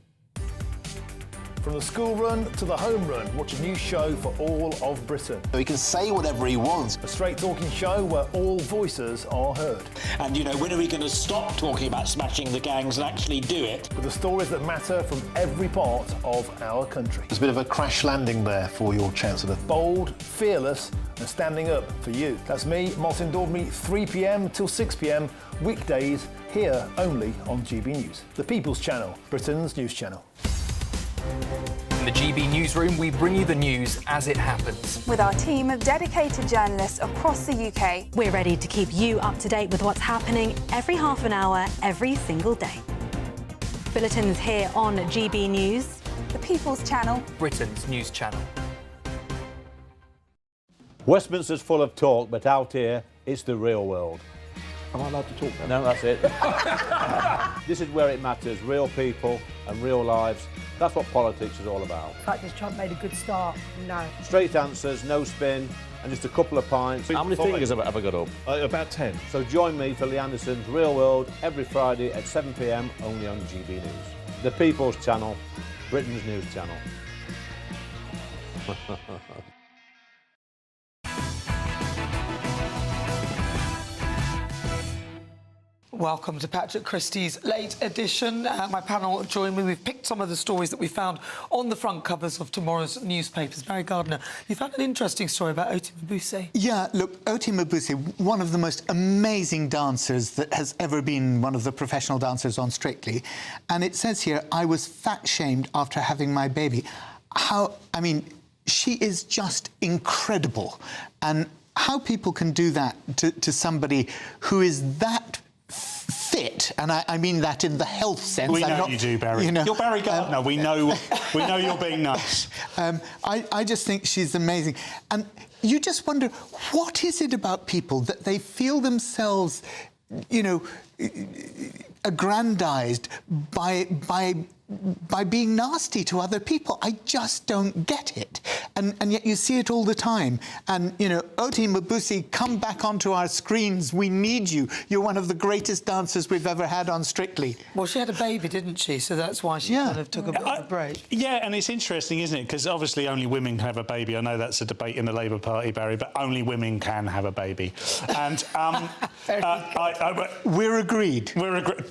From the school run to the home run, watch a new show for all of Britain. So he can say whatever he wants. A straight talking show where all voices are heard. And, you know, when are we going to stop talking about smashing the gangs and actually do it? With the stories that matter from every part of our country. There's a bit of a crash landing there for your Chancellor. Bold, fearless and standing up for you. That's me, Martin Daubney, 3 p.m. till 6 p.m, weekdays, here only on GB News. The People's Channel, Britain's news channel. In the GB Newsroom, we bring you the news as it happens. With our team of dedicated journalists across the UK, we're ready to keep you up to date with what's happening every half an hour, every single day. Bulletins here on GB News. The People's Channel, Britain's news channel. Westminster's full of talk, but out here, it's the real world. Am I allowed to talk then? No, that's it. This is where it matters, real people and real lives. That's what politics is all about. The fact is Trump made a good start, no. Straight answers, no spin, and just a couple of pints. How many fingers have I got up? About 10. So join me for Lee Anderson's Real World every Friday at 7 p.m, only on GB News. The People's Channel, Britain's news channel. Welcome to Patrick Christys' Late Edition. My panel join me. We've picked some of the stories that we found on the front covers of tomorrow's newspapers. Barry Gardner, you found an interesting story about Oti Mabuse. Yeah, look, Oti Mabuse, one of the most amazing dancers that has ever been one of the professional dancers on Strictly. And it says here, I was fat-shamed after having my baby. She is just incredible. And how people can do that to somebody who is that fit, and I mean that in the health sense. We know you do, Barry. You're Barry Gardner. We know you're being nice. I just think she's amazing. And you just wonder, what is it about people that they feel themselves, aggrandized by being nasty to other people? I just don't get it. And yet you see it all the time. And, Oti Mabuse, come back onto our screens. We need you. You're one of the greatest dancers we've ever had on Strictly. Well, she had a baby, didn't she? So that's why she kind of took a bit of a break. Yeah, and it's interesting, isn't it? Because obviously only women can have a baby. I know that's a debate in the Labour Party, Barry, but only women can have a baby. And we're agreed.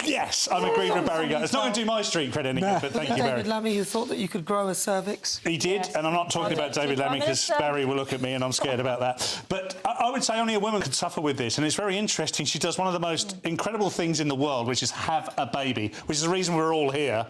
Yes, I'm agreed with Barry Gardner. It's not going to do my street cred any good, but thank you, Barry. David Lammy, who thought that you could grow a cervix. He did, and I'm not talking about David Lammy because Barry will look at me and I'm scared about that. But I would say only a woman could suffer with this, and it's very interesting. She does one of the most incredible things in the world, which is have a baby, which is the reason we're all here.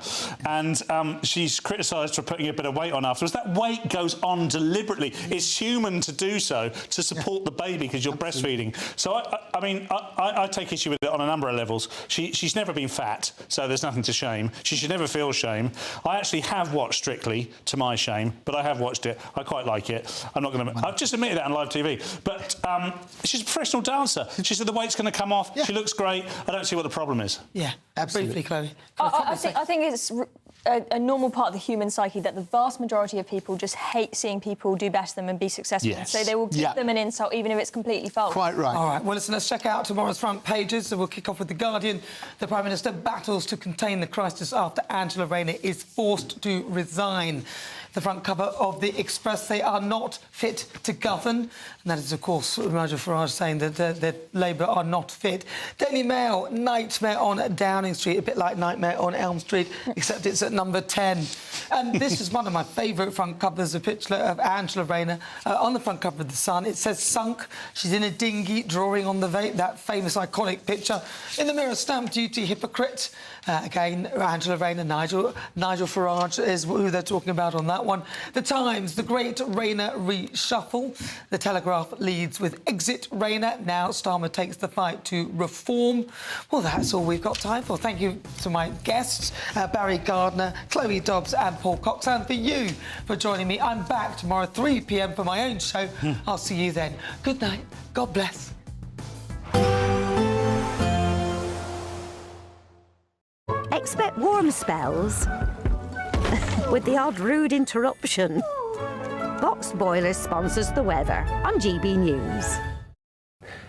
And she's criticised for putting a bit of weight on afterwards. That weight goes on deliberately. It's human to do so, to support the baby because you're breastfeeding. So, I take issue with it on a number of levels. She's never been fat, so there's nothing to shame. She should never feel shame. I actually have watched Strictly, to my shame, but I have watched it. I quite like it. I'm not going to... I've just admitted that on live TV. But she's a professional dancer. She said the weight's going to come off. Yeah. She looks great. I don't see what the problem is. Yeah, absolutely, Chloe. I think it's a normal part of the human psyche that the vast majority of people just hate seeing people do better than them and be successful. Yes. So they will give them an insult even if it's completely false. Quite right. All right, well, listen, let's check out tomorrow's front pages. So we'll kick off with The Guardian. The Prime Minister battles to contain the crisis after Angela Rayner is forced to resign. The front cover of The Express, they are not fit to govern. And that is, of course, Nigel Farage saying that Labour are not fit. Daily Mail, nightmare on Downing Street, a bit like Nightmare on Elm Street, except it's at number 10. And this is one of my favourite front covers, a picture of Angela Rayner on the front cover of The Sun. It says sunk. She's in a dinghy drawing on the that famous iconic picture. In the Mirror, stamp duty hypocrite. Again, Angela Rayner, Nigel Farage is who they're talking about on that one. The Times, the great Rayner reshuffle. The Telegraph leads with exit Rayner. Now Starmer takes the fight to reform. Well, that's all we've got time for. Thank you to my guests, Barry Gardner, Chloe Dobbs and Paul Cox, and for you for joining me. I'm back tomorrow 3 p.m. for my own show. I'll see you then. Good night. God bless. Expect warm spells with the odd rude interruption. Box Boilers sponsors the weather on GB News.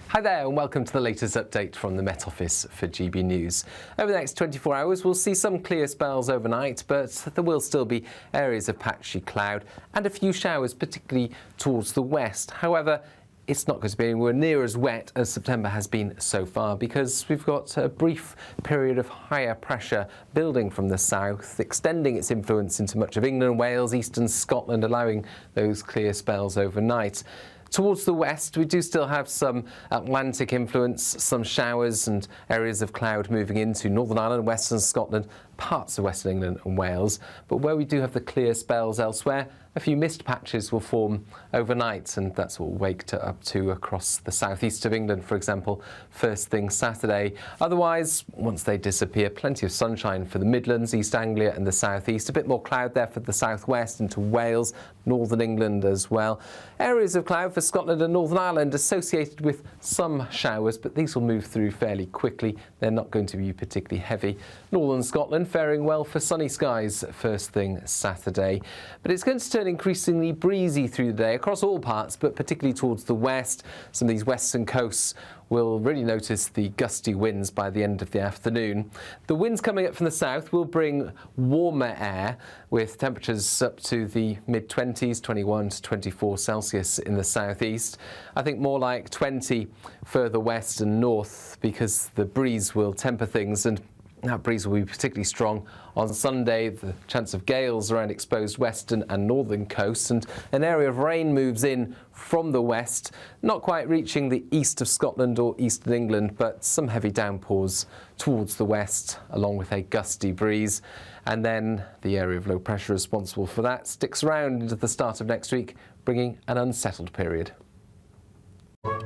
Hi there and welcome to the latest update from the Met Office for GB News. Over the next 24 hours we'll see some clear spells overnight, but there will still be areas of patchy cloud and a few showers, particularly towards the west. However, it's not going to be anywhere near as wet as September has been so far because we've got a brief period of higher pressure building from the south, extending its influence into much of England, Wales, eastern Scotland, allowing those clear spells overnight. Towards the west, we do still have some Atlantic influence, some showers and areas of cloud moving into Northern Ireland, Western Scotland, parts of Western England and Wales. But where we do have the clear spells elsewhere, a few mist patches will form overnight, and that's what we'll wake up to across the southeast of England, for example, first thing Saturday. Otherwise, once they disappear, plenty of sunshine for the Midlands, East Anglia and the southeast. A bit more cloud there for the southwest into Wales, northern England as well. Areas of cloud for Scotland and Northern Ireland associated with some showers, but these will move through fairly quickly. They're not going to be particularly heavy. Northern Scotland faring well for sunny skies first thing Saturday. But it's going to turn turn increasingly breezy through the day across all parts, but particularly towards the west. Some of these western coasts will really notice the gusty winds by the end of the afternoon. The winds coming up from the south will bring warmer air, with temperatures up to the mid-20s, 21 to 24 Celsius in the southeast. I think more like 20 further west and north, because the breeze will temper things, and that breeze will be particularly strong on Sunday. The chance of gales around exposed western and northern coasts, and an area of rain moves in from the west, not quite reaching the east of Scotland or eastern England, but some heavy downpours towards the west, along with a gusty breeze. And then the area of low pressure responsible for that sticks around into the start of next week, bringing an unsettled period.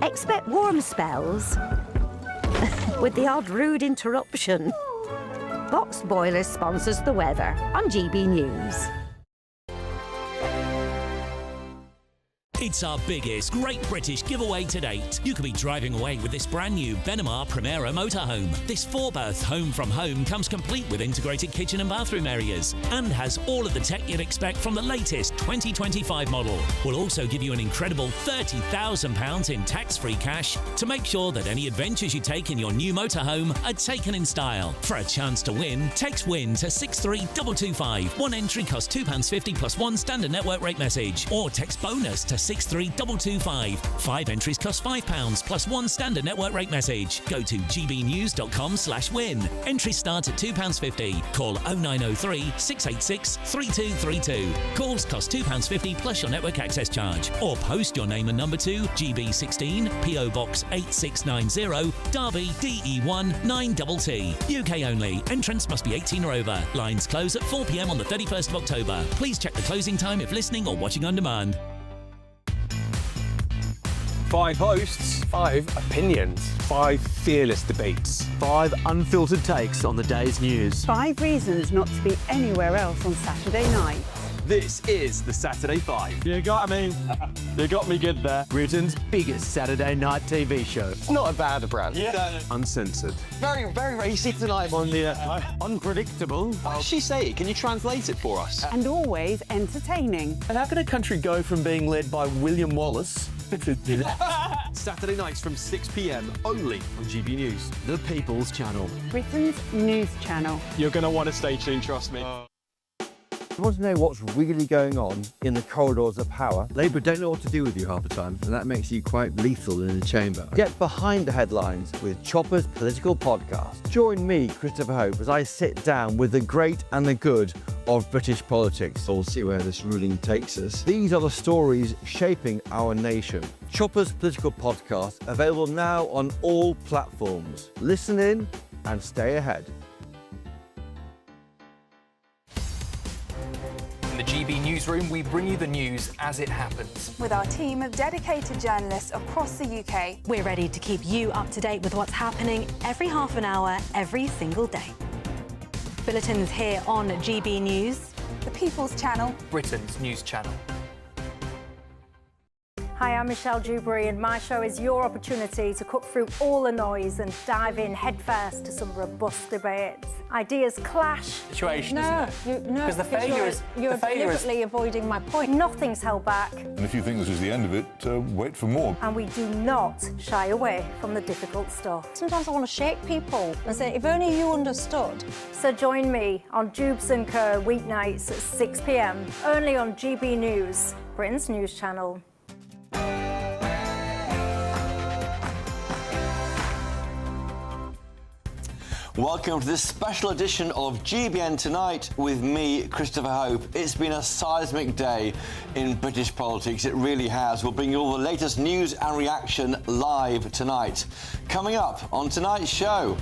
Expect warm spells with the odd rude interruption. Boxed Boilers sponsors the weather on GB News. It's our biggest Great British giveaway to date. You could be driving away with this brand new Benamar Primera motorhome. This 4-berth home from home comes complete with integrated kitchen and bathroom areas and has all of the tech you'd expect from the latest 2025 model. We'll also give you an incredible £30,000 in tax-free cash to make sure that any adventures you take in your new motorhome are taken in style. For a chance to win, text WIN to 63225. One entry costs £2.50 plus one standard network rate message, or text BONUS to 63225. 5 entries cost £5 plus one standard network rate message. Go to gbnews.com/win. Entries start at £2.50. Call 0903 686 3232. Calls cost £2.50 plus your network access charge. Or post your name and number to GB16 PO Box 8690 Derby DE1 9TT. UK only. Entrance must be 18 or over. Lines close at 4 p.m. on the 31st of October. Please check the closing time if listening or watching on demand. 5 hosts, 5 opinions, 5 fearless debates, 5 unfiltered takes on the day's news. 5 reasons not to be anywhere else on Saturday night. This is the Saturday 5. You got me. You got me good there. Britain's biggest Saturday night TV show. It's not a bad brand. Yeah. Uncensored. Very, very racy tonight. On the unpredictable. What did she say? Can you translate it for us? And always entertaining. And how can a country go from being led by William Wallace to Saturday nights from 6 p.m. only on GB News. the People's Channel? Britain's news channel. You're going to want to stay tuned, trust me. You want to know what's really going on in the corridors of power? Labour don't know what to do with you half the time, and that makes you quite lethal in the chamber. Get behind the headlines with Chopper's political podcast. Join me, Christopher Hope, as I sit down with the great and the good of British politics. We'll see where this ruling takes us. These are the stories shaping our nation. Chopper's political podcast, available now on all platforms. Listen in and stay ahead. In the GB newsroom, we bring you the news as it happens. With our team of dedicated journalists across the UK, we're ready to keep you up to date with what's happening every half an hour, every single day. Bulletins here on GB News, the People's Channel, Britain's news channel. Hi, I'm Michelle Dewberry, and my show is your opportunity to cut through all the noise and dive in headfirst to some robust debates. Ideas clash. Situation, no, isn't it? No, because the failure is you're deliberately avoiding my point. Nothing's held back. And if you think this is the end of it, wait for more. And we do not shy away from the difficult stuff. Sometimes I want to shake people and say, if only you understood. So join me on Jubes and Co weeknights at 6 p.m. only on GB News, Britain's news channel. Welcome to this special edition of GBN Tonight with me, Christopher Hope. It's been a seismic day in British politics. It really has. We'll bring you all the latest news and reaction live tonight. Coming up on tonight's show,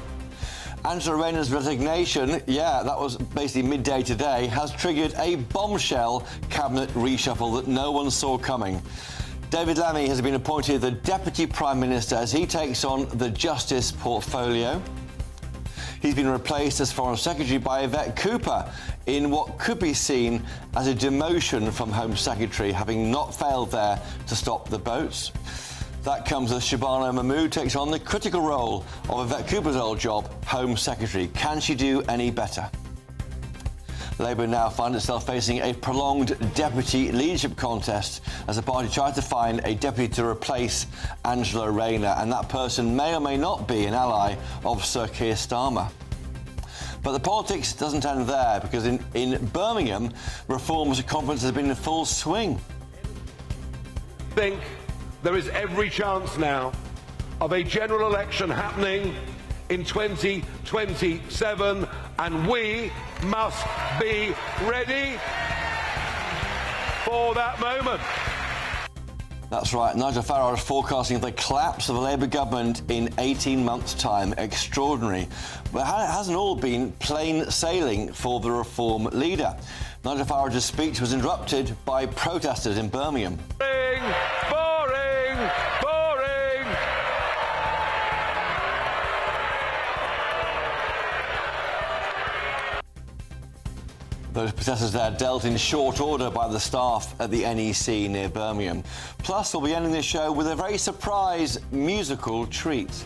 Angela Rayner's resignation, that was basically midday today, has triggered a bombshell cabinet reshuffle that no one saw coming. David Lammy has been appointed the Deputy Prime Minister as he takes on the Justice portfolio. He's been replaced as Foreign Secretary by Yvette Cooper in what could be seen as a demotion from Home Secretary, having not failed there to stop the boats. That comes as Shabana Mahmood takes on the critical role of Yvette Cooper's old job, Home Secretary. Can she do any better? Labour now finds itself facing a prolonged deputy leadership contest as the party tries to find a deputy to replace Angela Rayner, and that person may or may not be an ally of Sir Keir Starmer. But the politics doesn't end there, because in Birmingham, reforms conference has been in full swing. I think there is every chance now of a general election happening in 2027, and we must be ready for that moment. That's right. Nigel Farage is forecasting the collapse of the Labour government in 18 months' time. Extraordinary. But it hasn't all been plain sailing for the Reform leader. Nigel Farage's speech was interrupted by protesters in Birmingham. Boring! Boring! Boring! Those protesters there dealt in short order by the staff at the NEC near Birmingham. Plus, we'll be ending this show with a very surprise musical treat.